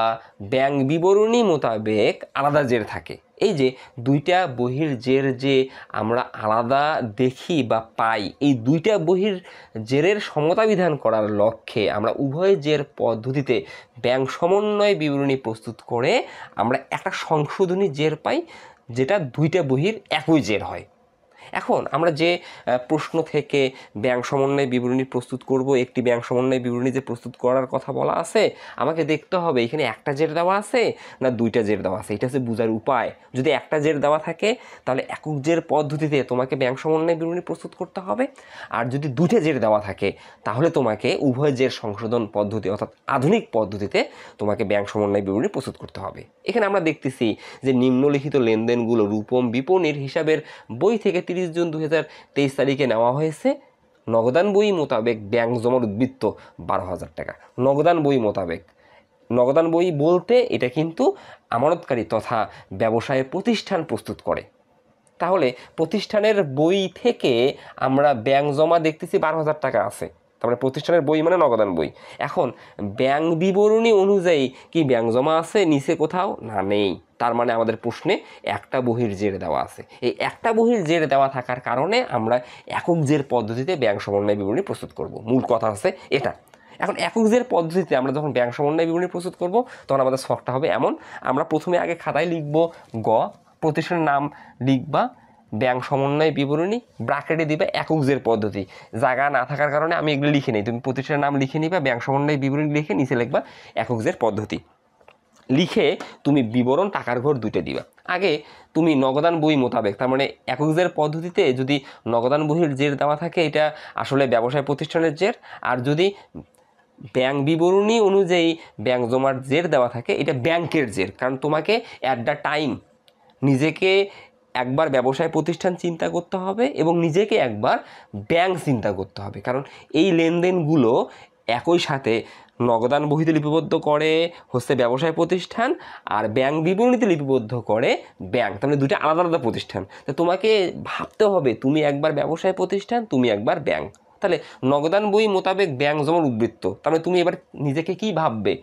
ব্যাংক বিবরণী মোতাবেক আলাদা জের থাকে। এই যে দুইটা বহির জের যে আমরা আলাদা দেখি বা পাই, এই দুইটা বহির জেরের সমতা বিধান করার লক্ষ্যে আমরা উভয় জের পদ্ধতিতে ব্যাংক সমন্বয় বিবরণী প্রস্তুত করে আমরা একটা সংশোধনী জের পাই, যেটা দুইটা বহির একই জের হয়। এখন আমরা যে প্রশ্ন থেকে ব্যাংক সমন্বয় বিবরণী প্রস্তুত করব, একটি ব্যাংক সমন্বয় বিবরণী যে প্রস্তুত করার কথা বলা আছে, আমাকে দেখতে হবে এখানে একটা জের দেওয়া আছে না দুইটা জের দেওয়া আছে। এটা হচ্ছে বোঝার উপায়। যদি একটা জের দেওয়া থাকে তাহলে একক জের পদ্ধতিতে তোমাকে ব্যাংক সমন্বয় বিবরণী প্রস্তুত করতে হবে, আর যদি দুইটা জের দেওয়া থাকে তাহলে তোমাকে উভয় জের সংশোধন পদ্ধতি অর্থাৎ আধুনিক পদ্ধতিতে তোমাকে ব্যাংক সমন্বয় বিবরণী প্রস্তুত করতে হবে। এখানে আমরা দেখতেছি যে নিম্নলিখিত লেনদেনগুলো রূপম বিপণীর হিসাবের বই থেকে 30 জুন 2023 তারিখে নেওয়া হয়েছে। নগদান বই মোতাবেক ব্যাংক জমার উদ্বৃত্ত 12,000 টাকা। নগদান বই মোতাবেক, নগদান বই বলতে এটা কিন্তু আমানতকারী তথা ব্যবসায়ের প্রতিষ্ঠান প্রস্তুত করে। তাহলে প্রতিষ্ঠানের বই থেকে আমরা ব্যাংক জমা দেখতেছি 12,000 টাকা আছে, তারপরে প্রতিষ্ঠানের বই মানে নগদান বই। এখন ব্যাংক বিবরণী অনুযায়ী কি ব্যাংক জমা আছে নিচে কোথাও? না, নেই। তার মানে আমাদের প্রশ্নে একটা বহির জের দেওয়া আছে। এই একটা বহির জের দেওয়া থাকার কারণে আমরা একক জের পদ্ধতিতে ব্যাংক সমন্বয় বিবরণী প্রস্তুত করব। মূল কথা হচ্ছে এটা। এখন একক জের পদ্ধতিতে আমরা যখন ব্যাংক সমন্বয় বিবরণী প্রস্তুত করব, তখন আমাদের ছকটা হবে এমন। আমরা প্রথমে আগে খাতায় লিখব গ, প্রতিষ্ঠানের নাম লিখবা, ব্যাংক সমন্বয় বিবরণী, ব্র্যাকেটে দিবে একক জের পদ্ধতি। জায়গা না থাকার কারণে আমি এগুলো লিখে নিই, তুমি প্রতিষ্ঠানের নাম লিখে নিবা, ব্যাংক সমন্বয় বিবরণী লিখে নিচে লিখবা একক জের পদ্ধতি। লিখে তুমি বিবরণ টাকার ঘর দুইটা দিবা। আগে তুমি নগদান বই মোতাবেক, তার মানে একক জের পদ্ধতিতে যদি নগদান বহির জের দেওয়া থাকে এটা আসলে ব্যবসায় প্রতিষ্ঠানের জের, আর যদি ব্যাংক বিবরণী অনুযায়ী ব্যাংক জমার জের দেওয়া থাকে এটা ব্যাংকের জের। কারণ তোমাকে অ্যাট দ্য টাইম নিজেকে একবার ব্যবসায় প্রতিষ্ঠান চিন্তা করতে হবে এবং নিজেকে একবার ব্যাংক চিন্তা করতে হবে, কারণ এই লেনদেনগুলো একই সাথে নগদান বহিতে লিপিবদ্ধ করে হচ্ছে ব্যবসায় প্রতিষ্ঠান, আর ব্যাংক বিবরণীতে লিপিবদ্ধ করে ব্যাংক। তার মানে দুইটা আলাদা আলাদা প্রতিষ্ঠান। তো তোমাকে ভাবতে হবে তুমি একবার ব্যবসায় প্রতিষ্ঠান, তুমি একবার ব্যাংক। তাহলে নগদান বই মোতাবেক ব্যাংক জমার উদ্বৃত্ত, তাহলে তুমি এবার নিজেকে কি ভাববে?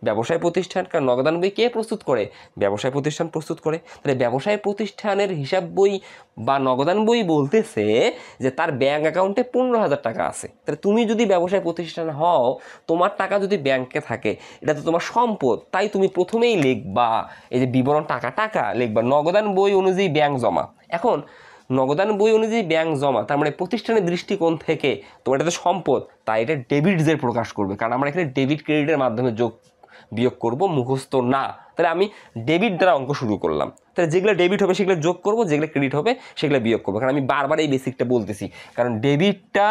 ব্যবসায় প্রতিষ্ঠান। কারণ নগদান বই কে প্রস্তুত করে? ব্যবসায় প্রতিষ্ঠান প্রস্তুত করে। তাহলে ব্যবসায় প্রতিষ্ঠানের হিসাব বই বা নগদান বই বলতেছে যে তার ব্যাংক অ্যাকাউন্টে 15,000 টাকা আছে। তাহলে তুমি যদি ব্যবসায় প্রতিষ্ঠান হও, তোমার টাকা যদি ব্যাংকে থাকে, এটা তো তোমার সম্পদ, তাই তুমি প্রথমেই লিখবা এই যে বিবরণ টাকা টাকা লিখবা নগদান বই অনুযায়ী ব্যাংক জমা। এখন নগদান বই অনুযায়ী ব্যাংক জমা, তার মানে প্রতিষ্ঠানের দৃষ্টিকোণ থেকে তোমার এটা তো সম্পদ, তাই এটা ডেবিট জের প্রকাশ করবে। কারণ আমরা এখানে ডেবিট ক্রেডিটের মাধ্যমে যোগ বিয়োগ করব, মুখস্থ না। তাহলে আমি ডেবিট দ্বারা অঙ্ক শুরু করলাম, তাহলে যেগুলো ডেবিট হবে সেগুলো যোগ করব, যেগুলো ক্রেডিট হবে সেগুলো বিয়োগ করবো। কারণ আমি বারবার এই বেসিকটা বলতেছি, কারণ ডেবিটটা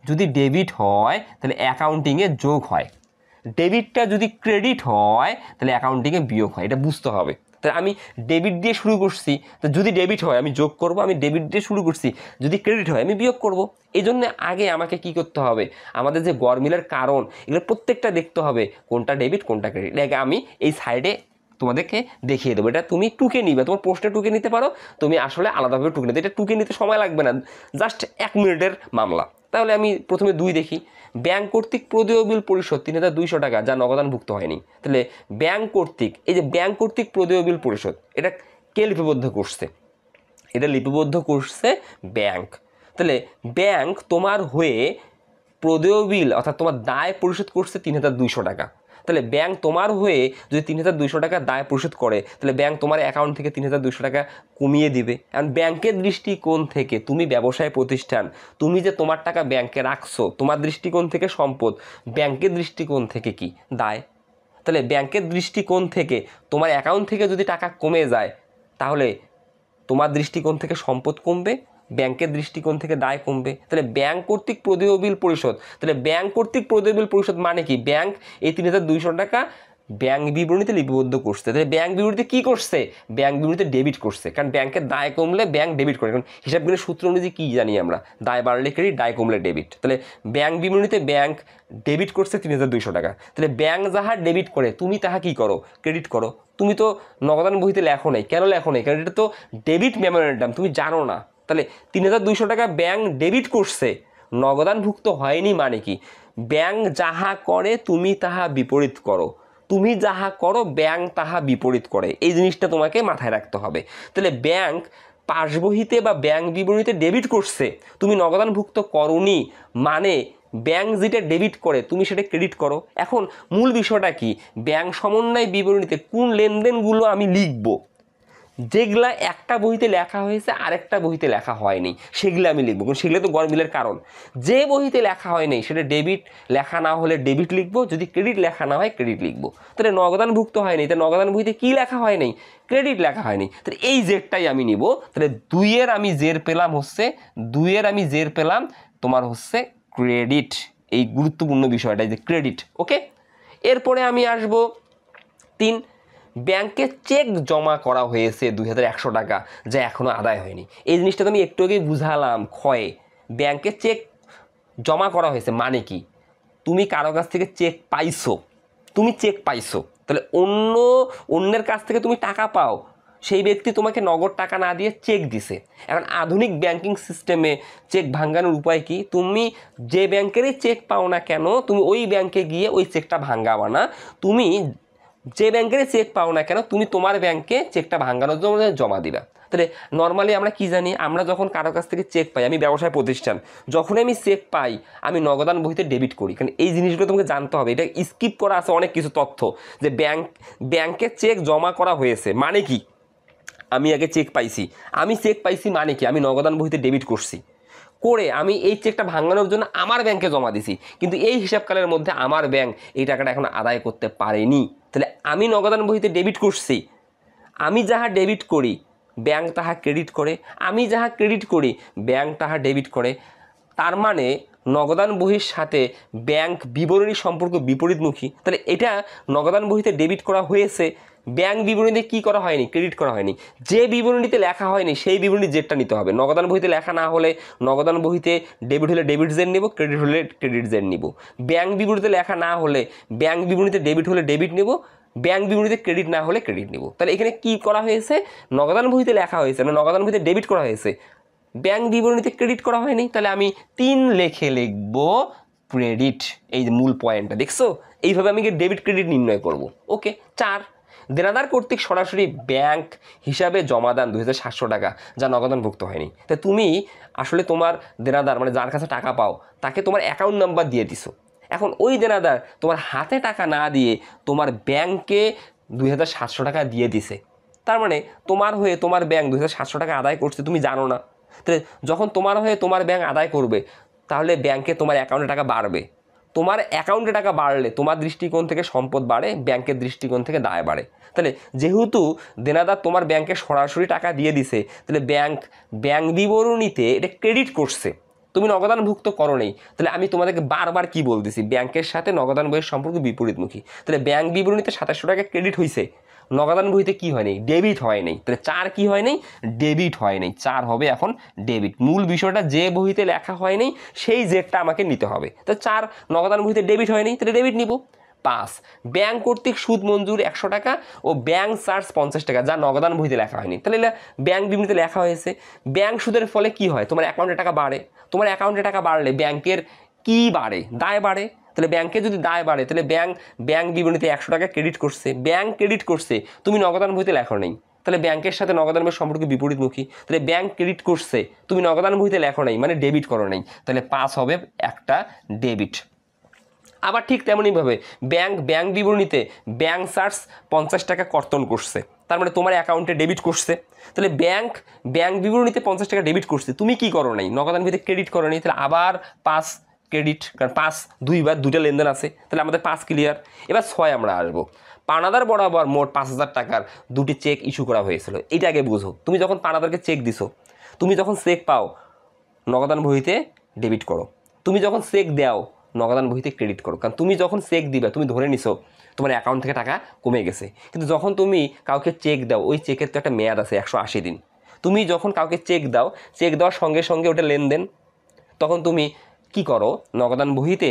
যদি ডেবিট হয় তাহলে অ্যাকাউন্টিংয়ে যোগ হয়, ডেবিটটা যদি ক্রেডিট হয় তাহলে অ্যাকাউন্টিংয়ে বিয়োগ হয়, এটা বুঝতে হবে। তাহলে আমি ডেবিট দিয়ে শুরু করছি, তো যদি ডেবিট হয় আমি যোগ করব, আমি ডেবিট দিয়ে শুরু করছি, যদি ক্রেডিট হয় আমি বিয়োগ করব। এই জন্য আগে আমাকে কি করতে হবে, আমাদের যে গরমিলের কারণ এগুলো প্রত্যেকটা দেখতে হবে, কোনটা ডেবিট কোনটা ক্রেডিট। আগে আমি এই সাইডে তোমাদেরকে দেখিয়ে দেবো। এটা তুমি টুকে নিবে, তোমার পোস্টে টুকে নিতে পারো, তুমি আসলে আলাদাভাবে টুকে নিতে, এটা টুকে নিতে সময় লাগবে না, জাস্ট 1 মিনিটের মামলা। তাহলে আমি প্রথমে 2 দেখি, ব্যাংক কর্তৃক প্রদেয় বিল পরিশোধ 3200 টাকা যা নগদানভুক্ত হয়নি। তাহলে ব্যাংক কর্তৃক, এই যে ব্যাংক কর্তৃক প্রদেয় বিল পরিশোধ, এটা কে লিপিবদ্ধ করছে? এটা লিপিবদ্ধ করছে ব্যাংক। তাহলে ব্যাংক তোমার হয়ে প্রদেয় বিল অর্থাৎ তোমার দায় পরিশোধ করছে 3200 টাকা। তাহলে ব্যাংক তোমার হয়ে যদি 3200 টাকা দায় পরিশোধ করে, তাহলে ব্যাংক তোমার অ্যাকাউন্ট থেকে 3200 টাকা কমিয়ে দিবে। কারণ ব্যাংকের দৃষ্টিকোণ থেকে তুমি ব্যবসায় প্রতিষ্ঠান, তুমি যে তোমার টাকা ব্যাংকে রাখছো, তোমার দৃষ্টিকোণ থেকে সম্পদ, ব্যাংকের দৃষ্টিকোণ থেকে কি দায়। তাহলে ব্যাংকের দৃষ্টিকোণ থেকে তোমার অ্যাকাউন্ট থেকে যদি টাকা কমে যায়, তাহলে তোমার দৃষ্টিকোণ থেকে সম্পদ কমবে, ব্যাংকের দৃষ্টিকোণ থেকে দায় কমবে। তাহলে ব্যাংক কর্তৃক প্রদেয় বিল পরিশোধ, তাহলে ব্যাংক কর্তৃক প্রদেয় বিল পরিশোধ মানে কি? ব্যাংক এই 3200 টাকা ব্যাংক বিবরণীতে লিপিবদ্ধ করছে। তাহলে ব্যাংক বিবরণীতে কি করছে? ব্যাংক বিবরণীতে ডেবিট করছে। কারণ ব্যাংকের দায় কমলে ব্যাংক ডেবিট করে। কারণ হিসাবগুলোর সূত্র অনুযায়ী কী জানি আমরা, দায় বাড়লে ক্রেডিট, দায় কমলে ডেবিট। তাহলে ব্যাংক বিবরণীতে ব্যাংক ডেবিট করছে 3200 টাকা। তাহলে ব্যাংক যাহা ডেবিট করে তুমি তাহা কি করো? ক্রেডিট করো। তুমি তো নগদান বইতে লেখো নাই, কেন লেখো নাই? কারণ এটা তো ডেবিট মেমোরেন্ডাম, তুমি জানো না। তাহলে 3200 টাকা ব্যাংক ডেবিট করছে, নগদানভুক্ত হয়নি মানে কি? ব্যাংক যাহা করে তুমি তাহা বিপরীত করো, তুমি যাহা করো ব্যাংক তাহা বিপরীত করে। এই জিনিসটা তোমাকে মাথায় রাখতে হবে। তাহলে ব্যাংক পাসবহিতে বা ব্যাংক বিবরণীতে ডেবিট করছে, তুমি নগদানভুক্ত করোনি মানে ব্যাংক যেটা ডেবিট করে তুমি সেটা ক্রেডিট করো। এখন মূল বিষয়টা কি? ব্যাংক সমন্বয় বিবরণীতে কোন লেনদেনগুলো আমি লিখবো, যেগুলা একটা বইতে লেখা হয়েছে আরেকটা বইতে লেখা হয়নি সেগুলো আমি লিখবো। কারণ সেগুলো তো গরমিলের কারণ। যে বইতে লেখা হয়নি সেটা ডেবিট লেখা না হলে ডেবিট লিখবো, যদি ক্রেডিট লেখা না হয় ক্রেডিট লিখবো। তাহলে নগদানভুক্ত হয়নি, তাহলে নগদান বইতে কী লেখা হয়নি? ক্রেডিট লেখা হয়নি। তাহলে এই জেরটাই আমি নিব। তাহলে 2-এর আমি জের পেলাম হচ্ছে, 2-এর আমি জের পেলাম তোমার হচ্ছে ক্রেডিট। এই গুরুত্বপূর্ণ বিষয়টাই যে ক্রেডিট। ওকে, এরপরে আমি আসবো 3, ব্যাংকে চেক জমা করা হয়েছে 2100 টাকা যা এখনও আদায় হয়নি। এই জিনিসটা তো আমি একটু আগেই বুঝালাম ক্ষয়ে। ব্যাংকে চেক জমা করা হয়েছে মানে কি? তুমি কারো কাছ থেকে চেক পাইছো, তুমি চেক পাইছো, তাহলে অন্যের কাছ থেকে তুমি টাকা পাও, সেই ব্যক্তি তোমাকে নগদ টাকা না দিয়ে চেক দিছে। এখন আধুনিক ব্যাংকিং সিস্টেমে চেক ভাঙানোর উপায় কি? তুমি যে ব্যাংকেরই চেক পাও না কেন, তুমি ওই ব্যাংকে গিয়ে ওই চেকটা ভাঙাবা না। তুমি যে ব্যাংকের চেক পাও না কেন, তুমি তোমার ব্যাংকে চেকটা ভাঙানোর জন্য জমা দিবা। তাহলে নর্মালি আমরা কি জানি, আমরা যখন কারো কাছ থেকে চেক পাই, আমি ব্যবসায় প্রতিষ্ঠান, যখন আমি চেক পাই আমি নগদান বইতে ডেবিট করি। কারণ এই জিনিসগুলো তোমাকে জানতে হবে, এটা স্কিপ করা আছে অনেক কিছু তথ্য। যে ব্যাংকে চেক জমা করা হয়েছে মানে কি? আমি আগে চেক পাইছি, আমি চেক পাইছি মানে কি? আমি নগদান বইতে ডেবিট করছি, করে আমি এই চেকটা ভাঙানোর জন্য আমার ব্যাংকে জমা দিছি, কিন্তু এই হিসাবকালের মধ্যে আমার ব্যাংক এই টাকাটা এখন আদায় করতে পারেনি। তাহলে আমি নগদান বইতে ডেবিট করছি, আমি যাহা ডেবিট করি ব্যাংক তাহা ক্রেডিট করে, আমি যাহা ক্রেডিট করি ব্যাংক তাহা ডেবিট করে। তার মানে নগদান বহির সাথে ব্যাংক বিবরণী সম্পর্ক বিপরীতমুখী। তাহলে এটা নগদান বহিতে ডেবিট করা হয়েছে, ব্যাংক বিবরণীতে কি করা হয়নি? ক্রেডিট করা হয়নি। যে বিবরণীতে লেখা হয়নি সেই বিবরণী জেরটা নিতে হবে। নগদান বহিতে লেখা না হলে নগদান বহিতে ডেবিট হলে ডেবিট জের নিব, ক্রেডিট হলে ক্রেডিট জের নিব। ব্যাংক বিবরণীতে লেখা না হলে ব্যাংক বিবরণীতে ডেবিট হলে ডেবিট নেব, ব্যাংক বিবরণীতে ক্রেডিট না হলে ক্রেডিট নেব। তাহলে এখানে কি করা হয়েছে? নগদান বহিতে লেখা হয়েছে, মানে নগদান বহিতে ডেবিট করা হয়েছে, ব্যাংক বিবরণীতে ক্রেডিট করা হয়নি। তাহলে আমি 3 লিখে লিখব ক্রেডিট। এই যে মূল পয়েন্টটা দেখছো, এইভাবে আমি ডেবিট ক্রেডিট নির্ণয় করব। ওকে। 4, দেনাদার কর্তৃক সরাসরি ব্যাংক হিসাবে জমা দান 2700 টাকা যা নগদানভুক্ত হয়নি। তা তুমি আসলে তোমার দেনাদার মানে যার কাছে টাকা পাও তাকে তোমার অ্যাকাউন্ট নাম্বার দিয়ে দিছো। এখন ওই দেনাদার তোমার হাতে টাকা না দিয়ে তোমার ব্যাংকে 2700 টাকা দিয়ে দিছে। তার মানে তোমার হয়ে তোমার ব্যাংক 2700 টাকা আদায় করছে, তুমি জানো না। তাহলে যখন তোমার হয়ে তোমার ব্যাংক আদায় করবে, তাহলে ব্যাংকে তোমার অ্যাকাউন্টে টাকা বাড়বে। তোমার অ্যাকাউন্টে টাকা বাড়লে তোমার দৃষ্টিকোণ থেকে সম্পদ বাড়ে, ব্যাংকের দৃষ্টিকোণ থেকে দায় বাড়ে। তাহলে যেহেতু দেনাদার তোমার ব্যাংকে সরাসরি টাকা দিয়ে দিছে, তাহলে ব্যাংক বিবরণীতে এটা ক্রেডিট করছে, তুমি নগদানভুক্ত করো নেই। তাহলে আমি তোমাদেরকে বারবার কি বলতেছি, ব্যাংকের সাথে নগদান বইয়ের সম্পর্ক বিপরীতমুখী। তাহলে ব্যাংক বিবরণীতে 2700 টাকা ক্রেডিট হয়েছে, নগদান বইতে কি হয় নাই? ডেবিট হয় নাই। তাহলে 4 কি হয় নাই? ডেবিট হয় নাই। 4 হবে এখন ডেবিট। মূল বিষয়টা যে বইতে লেখা হয় নাই সেই জেডটা আমাকে নিতে হবে। তো 4 নগদান বইতে ডেবিট হয় নাই, তাহলে ডেবিট নিব। 5 ব্যাংক কর্তৃক সুদ মঞ্জুর 100 টাকা ও ব্যাংক চার্জ 50 টাকা, যা নগদান বইতে লেখা হয়নি। তাহলে এটা ব্যাংক বিবৃতিতে লেখা হয়েছে। ব্যাংক সুদের ফলে কি হয়, তোমার অ্যাকাউন্টে টাকা বাড়ে। তোমার অ্যাকাউন্টে টাকা বাড়লে ব্যাংকের কি বাড়ে, দায় বাড়ে। তাহলে ব্যাংকে যদি দায় বাড়ে তাহলে ব্যাংক বিবরণীতে 100 টাকা ক্রেডিট করছে, ব্যাংক ক্রেডিট করছে, তুমি নগদান বইতে লেখো নেই, তাহলে ব্যাংকের সাথে নগদান বইয়ের সম্পর্ক বিপরীতমুখী। তাহলে ব্যাংক ক্রেডিট করছে, তুমি নগদান বইতে লেখো নাই, মানে ডেবিট করো নাই, তাহলে 5 হবে একটা ডেবিট। আবার ঠিক তেমনইভাবে ব্যাংক বিবরণীতে ব্যাংক চার্জ 50 টাকা কর্তন করছে, তার মানে তোমার অ্যাকাউন্টে ডেবিট করছে। তাহলে ব্যাংক বিবরণীতে 50 টাকা ডেবিট করছে, তুমি কি করো নাই, নগদান বইতে ক্রেডিট করো নাই, তাহলে আবার 5 ক্রেডিট, কারণ 5 দুইবার দুইটা লেনদেন আছে, তাহলে আমাদের 5 ক্লিয়ার। এবার 6 আমরা আসবো। পানাদার বরাবর মোট 5000 টাকার দুটি চেক ইস্যু করা হয়েছিল। এটা আগে বুঝো, তুমি যখন পানাদারকে চেক দিছো, তুমি যখন চেক পাও নগদান বইতে ডেবিট করো, তুমি যখন চেক দাও নগদান বইতে ক্রেডিট করো। কারণ তুমি যখন চেক দিবা তুমি ধরে নিছো তোমার অ্যাকাউন্ট থেকে টাকা কমে গেছে, কিন্তু যখন তুমি কাউকে চেক দাও ওই চেকের তো একটা মেয়াদ আছে 180 দিন। তুমি যখন কাউকে চেক দাও, চেক দেওয়ার সঙ্গে সঙ্গে ওটা লেনদেন, তখন তুমি কি করো, নগদান বহিতে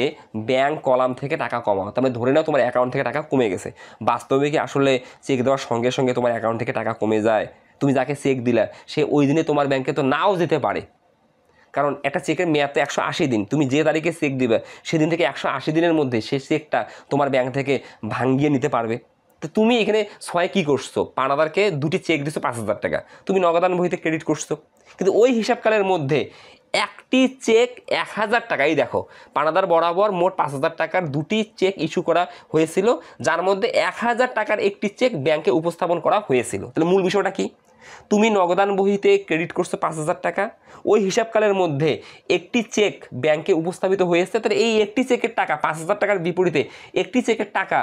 ব্যাংক কলাম থেকে টাকা কমাও, তার মানে ধরে নাও তোমার অ্যাকাউন্ট থেকে টাকা কমে গেছে। বাস্তবে কি আসলে চেক দেওয়ার সঙ্গে সঙ্গে তোমার অ্যাকাউন্ট থেকে টাকা কমে যায়? তুমি যাকে চেক দিলা সে ওই দিনে তোমার ব্যাংকে তো নাও যেতে পারে, কারণ একটা চেকের মেয়াদ তো 180 দিন। তুমি যে তারিখে চেক দিবে সেদিন থেকে 180 দিনের মধ্যে সেই চেকটা তোমার ব্যাংক থেকে ভাঙিয়ে নিতে পারবে। তো তুমি এখানে 6 কী করছো, পানাদারকে দুটি চেক দিছো 5000 টাকা, তুমি নগদান বইতে ক্রেডিট করছো, কিন্তু ওই হিসাবকালের মধ্যে একটি চেক 1000 টাকা। এই দেখো, পানাদার বরাবর মোট 5000 টাকার দুটি চেক ইস্যু করা হয়েছিল, যার মধ্যে 1000 টাকার একটি চেক ব্যাংকে উপস্থাপন করা হয়েছিল। তাহলে মূল বিষয়টা কি, তুমি নগদান বহিতে ক্রেডিট করছো 5000 টাকা, ওই হিসাবকালের মধ্যে একটি চেক ব্যাংকে উপস্থাপিত হয়েছে, তাহলে এই একটি চেকের টাকা 5000 টাকার বিপরীতে একটি চেকের টাকা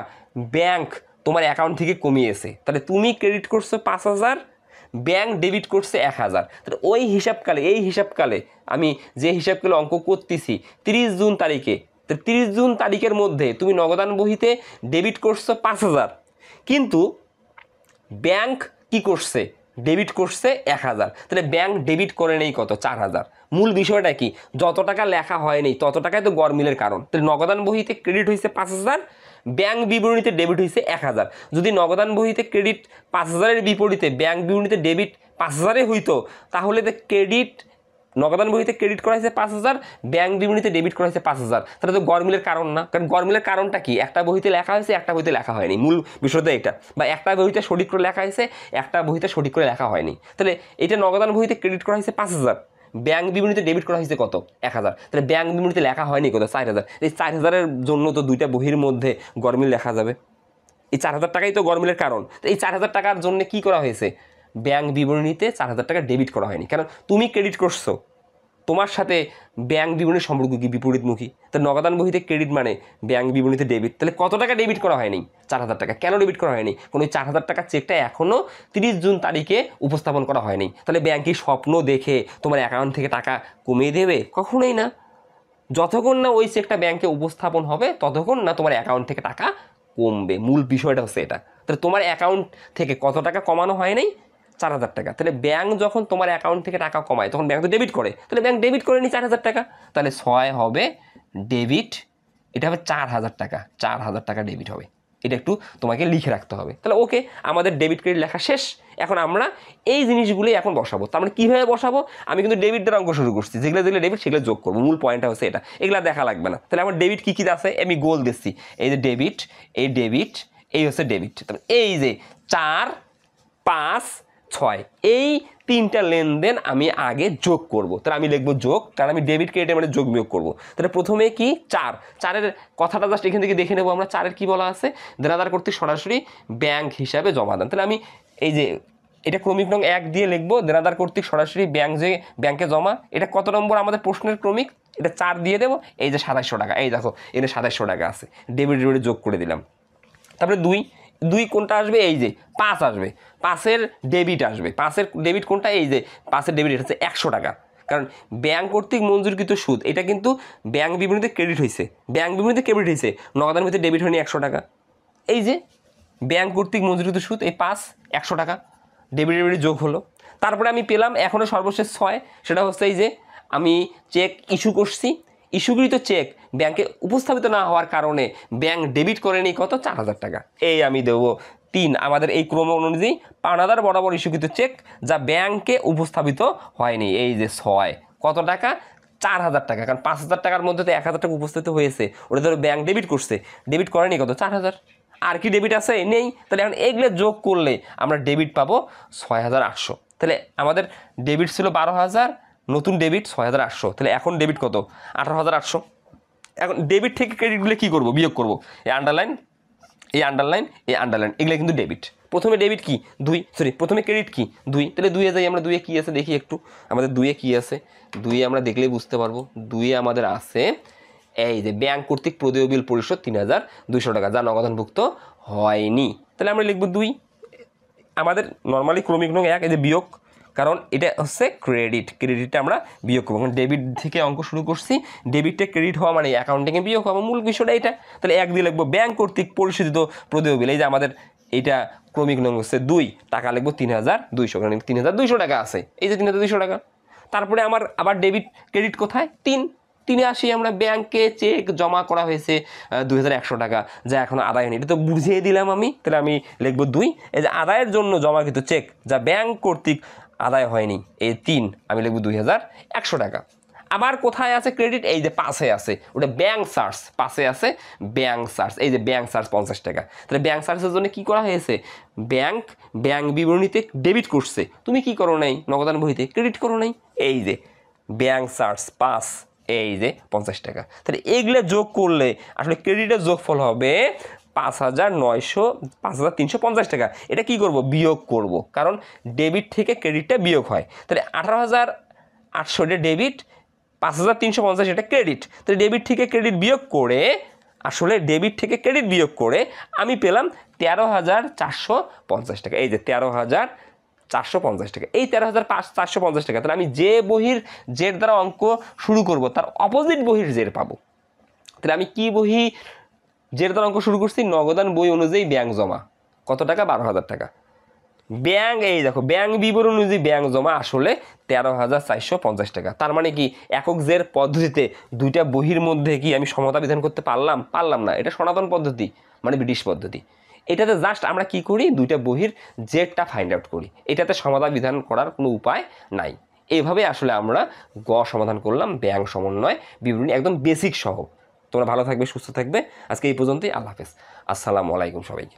ব্যাংক তোমার অ্যাকাউন্ট থেকে কমিয়েছে, তাহলে তুমি ক্রেডিট করছো 5000, ব্যাংক ডেবিট করছে 1000। তাহলে ওই হিসাবকালে, এই হিসাবকালে আমি যে হিসাবকালে অঙ্ক করতেছি 30 জুন তারিখে, তো 30 জুন তারিখের মধ্যে তুমি নগদান বহিতে ডেবিট করছো 5000, কিন্তু ব্যাংক কি করছে, ডেবিট করছে 1000, তাহলে ব্যাংক ডেবিট করে নেই কত, 4000। মূল বিষয়টা কি, যত টাকা লেখা হয়নি তত টাকায় তো গরমিলের কারণ। তাহলে নগদান বহিতে ক্রেডিট হয়েছে 5000, ব্যাংক বিবরণীতে ডেবিট হয়েছে 1000। যদি নগদান বহিতে ক্রেডিট 5000-এর বিপরীতে ব্যাংক বিবরণীতে ডেবিট 5000-এ হইতো, তাহলে তো ক্রেডিট নগদান বহিতে ক্রেডিট করা হয়েছে 5000, ব্যাংক বিবরণীতে ডেবিট করা হয়েছে 5000, তাহলে তো গরমিলের কারণ না। কারণ গরমিলের কারণটা কি, একটা বহিতে লেখা হয়েছে একটা বহিতে লেখা হয়নি, মূল বিষয়টা এটা। বা একটা বহিতে সঠিক করে লেখা হয়েছে একটা বহিতে সঠিক করে লেখা হয়নি, তাহলে এটা নগদান বহিতে ক্রেডিট করা হয়েছে 5000, ব্যাংক বিবরণীতে ডেবিট করা হয়েছে কত, 1000, তাহলে ব্যাংক বিবরণীতে লেখা হয়নি কত, 4000। এই 4000-এর জন্য তো দুইটা বহির মধ্যে গরমিল লেখা যাবে, এই 4000 টাকাই তো গরমিলের কারণ। তো এই 4000 টাকার জন্য কি করা হয়েছে, ব্যাংক বিবরণীতে 4000 টাকা ডেবিট করা হয়নি, কারণ তুমি ক্রেডিট করছো, তোমার সাথে ব্যাংক বিবরণীর সম্পর্ক কি বিপরীতমুখী। তো নগদান বহিতে ক্রেডিট মানে ব্যাংক বিবরণীতে ডেবিট, তাহলে কত টাকা ডেবিট করা হয়নি, 4000 টাকা। কেন ডেবিট করা হয়নি, কারণ ওই 4000 টাকার চেকটা এখনও 30 জুন তারিখে উপস্থাপন করা হয়নি। তাহলে ব্যাংক কি স্বপ্ন দেখে তোমার অ্যাকাউন্ট থেকে টাকা কমিয়ে দেবে, কখনোই না। যতক্ষণ না ওই চেকটা ব্যাংকে উপস্থাপন হবে ততক্ষণ না তোমার অ্যাকাউন্ট থেকে টাকা কমবে। মূল বিষয়টা হচ্ছে এটা। তাহলে তোমার অ্যাকাউন্ট থেকে কত টাকা কমানো হয় নাই, 4000 টাকা। তাহলে ব্যাংক যখন তোমার অ্যাকাউন্ট থেকে টাকা কমায় তখন ব্যাংক তো ডেবিট করে, তাহলে ব্যাংক ডেবিট করে নি 4000 টাকা, তাহলে 6 হবে ডেবিট, এটা হবে 4000 টাকা, 4000 টাকা ডেবিট হবে। এটা একটু তোমাকে লিখে রাখতে হবে। তাহলে ওকে, আমাদের ডেবিট ক্রেডিট লেখা শেষ। এখন আমরা এই জিনিসগুলোই এখন বসাবো। তার মানে কীভাবে বসাবো, আমি কিন্তু ডেবিট দ্বারা অঙ্ক শুরু করছি, যেগুলো যেগুলো ডেবিট সেগুলো যোগ করবো। মূল পয়েন্টটা হচ্ছে এটা, এগুলো দেখা লাগবে না। তাহলে আমার ডেবিট কী কী আছে আমি গোল দিচ্ছি, এই যে ডেবিট, এই ডেবিট, এই হচ্ছে ডেবিট। তাহলে এই যে 4, 5, 6 এই তিনটা লেনদেন আমি আগে যোগ করব। তাহলে আমি লিখবো যোগ, কারণ আমি ডেবিট ক্রেডিটের মানে যোগ বিয়োগ করবো। তাহলে প্রথমে কি 4-এর কথাটা জাস্ট এখান থেকে দেখে নেবো আমরা। 4-এর কি বলা আছে, দেনাদার কর্তৃক সরাসরি ব্যাংক হিসাবে জমা দেন। তাহলে আমি এই যে এটা ক্রমিক নং 1 দিয়ে লিখবো, দেনাদার কর্তৃক সরাসরি ব্যাংকে জমা। এটা কত নম্বর আমাদের প্রশ্নের ক্রমিক, এটা 4 দিয়ে দেবো। এই যে 2700 টাকা, এই দেখো এখানে 2700 টাকা আছে, ডেবিট যোগ করে দিলাম। তারপরে 2 কোনটা আসবে, এই যে 5 আসবে, 5-এর ডেবিট আসবে। 5-এর ডেবিট কোনটা, এই যে 5-এর ডেবিট হচ্ছে 100 টাকা, কারণ ব্যাংক কর্তৃক মঞ্জুরকৃত সুদ, এটা কিন্তু ব্যাংক বিবরণীতে ক্রেডিট হয়েছে, ব্যাংক বিবরণীতে ক্রেডিট হয়েছে, নগদান ভিতরে ডেবিট হয়নি 100 টাকা। এই যে ব্যাংক কর্তৃক মঞ্জুরকৃত সুদ, এই 5, 100 টাকা ডেবিট যোগ হলো। তারপরে আমি পেলাম এখনও সর্বশেষ 6, সেটা হচ্ছে এই যে আমি চেক ইস্যু করছি, ইস্যুকৃত চেক ব্যাংকে উপস্থাপিত না হওয়ার কারণে ব্যাংক ডেবিট করেনি কত 4,000 টাকা। এই আমি দেবো 3 আমাদের এই ক্রম অনুযায়ী পাওনাদার বরাবর ইস্যুকৃত চেক যা ব্যাংকে উপস্থাপিত হয়নি। এই যে 6 কত টাকা 4,000 টাকা, কারণ 5,000 টাকার মধ্যে তো 1,000 টাকা উপস্থিত হয়েছে, ওটা ধরো ব্যাংক ডেবিট করছে, ডেবিট করেনি কত 4,000। আর কি ডেবিট আছে নেই, তাহলে এখন এগুলো যোগ করলে আমরা ডেবিট পাবো 6,800। তাহলে আমাদের ডেবিট ছিল 12,000, নতুন ডেবিট 6,800, তাহলে এখন ডেবিট কত 18,800। এখন ডেবিট থেকে ক্রেডিটগুলো কী করবো, বিয়োগ করবো। এই আন্ডারলাইন এই আন্ডারলাইন এই আন্ডারলাইন এগুলো কিন্তু ডেবিট। প্রথমে ডেবিট কি 2, প্রথমে ক্রেডিট কি 2, তাহলে 2-এ যাই আমরা। 2-এ কী আছে দেখি একটু, আমাদের 2-এ কী আছে, 2-এ আমরা দেখলেই বুঝতে পারবো। 2-এ আমাদের আছে এই যে ব্যাংক কর্তৃক প্রদেয় বিল পরিশোধ 3,200 টাকা যা নগদানভুক্ত হয়নি, তাহলে আমরা লিখবো 2। আমাদের নর্মালি ক্রমিক নং 1, এই যে বিয়োগ, কারণ এটা হচ্ছে ক্রেডিটটা আমরা বিয়োগ করবো। ডেবিট থেকে অঙ্ক শুরু করছি, ডেবিটটা ক্রেডিট হওয়া মানে অ্যাকাউন্টিংয়ে বিয়োগ হওয়া, মূল বিষয়টা এটা। তাহলে 1 দিয়ে লিখবো ব্যাংক কর্তৃক পরিশোধিত প্রদেয় বিল, এই যে আমাদের এইটা ক্রমিক নং হচ্ছে 2, টাকা লিখবো 3,200, কারণ 3,200 টাকা আছে, এই যে 3,200 টাকা। তারপরে আমার আবার ডেবিট ক্রেডিট কোথায় 3-এ আসি আমরা, ব্যাংকে চেক জমা করা হয়েছে 2,100 টাকা যা এখনো আদায় হয়নি, এটা তো বুঝিয়ে দিলাম আমি, তাহলে আমি লিখবো 2। এই যে আদায়ের জন্য জমাকৃত চেক যা ব্যাংক কর্তৃক আদায় হয়নি, এই 3, আমি লিখবো 2,100 টাকা। আবার কোথায় আছে ক্রেডিট, এই যে 5-এ আছে, ওটা ব্যাংক চার্জ, 5-এ আছে ব্যাংক চার্জ, এই যে ব্যাংক চার্জ 50 টাকা। তাহলে ব্যাংক চার্জের জন্য কি করা হয়েছে, ব্যাংক বিবরণীতে ডেবিট করছে, তুমি কি করো নাই নগদান বইতে ক্রেডিট করো নাই, এই যে ব্যাংক চার্জ 5, এই যে 50 টাকা। তাহলে এগুলো যোগ করলে আসলে ক্রেডিটের যোগফল হবে 5,350 টাকা। এটা কি করব, বিয়োগ করব, কারণ ডেবিট থেকে ক্রেডিটটা বিয়োগ হয়। তাহলে 18,800 এটা ডেবিট, 5,350 এটা ক্রেডিট। তাহলে ডেবিট থেকে ক্রেডিট বিয়োগ করে, আসলে ডেবিট থেকে ক্রেডিট বিয়োগ করে আমি পেলাম 13,450 টাকা। এই যে 13,450 টাকা, এই 13,450 টাকা। তাহলে আমি যে বহির জের দ্বারা অঙ্ক শুরু করব তার অপোজিট বহির জের পাবো। তাহলে আমি কি বহি জের দ্বারা অঙ্ক শুরু করছি, নগদান বই অনুযায়ী ব্যাংক জমা কত টাকা 12,000 টাকা। ব্যাংক, এই দেখো ব্যাংক বিবরণ অনুযায়ী ব্যাংক জমা আসলে 13,450 টাকা। তার মানে কি একক জের পদ্ধতিতে দুইটা বহির মধ্যে কি আমি সমতা বিধান করতে পারলাম না, এটা সনাতন পদ্ধতি মানে ব্রিটিশ পদ্ধতি। এটাতে জাস্ট আমরা কি করি, দুইটা বহির জেডটা ফাইন্ড আউট করি, এটাতে সমতা বিধান করার কোনো উপায় নাই। এইভাবে আসলে আমরা সমাধান করলাম ব্যাংক সমন্বয় বিবরণী একদম বেসিক সহ। তোমরা ভালো থাকবে, সুস্থ থাকবে, আজকে এই পর্যন্তই, আল্লাহ হাফেজ, আসসালামু আলাইকুম সবাইকে।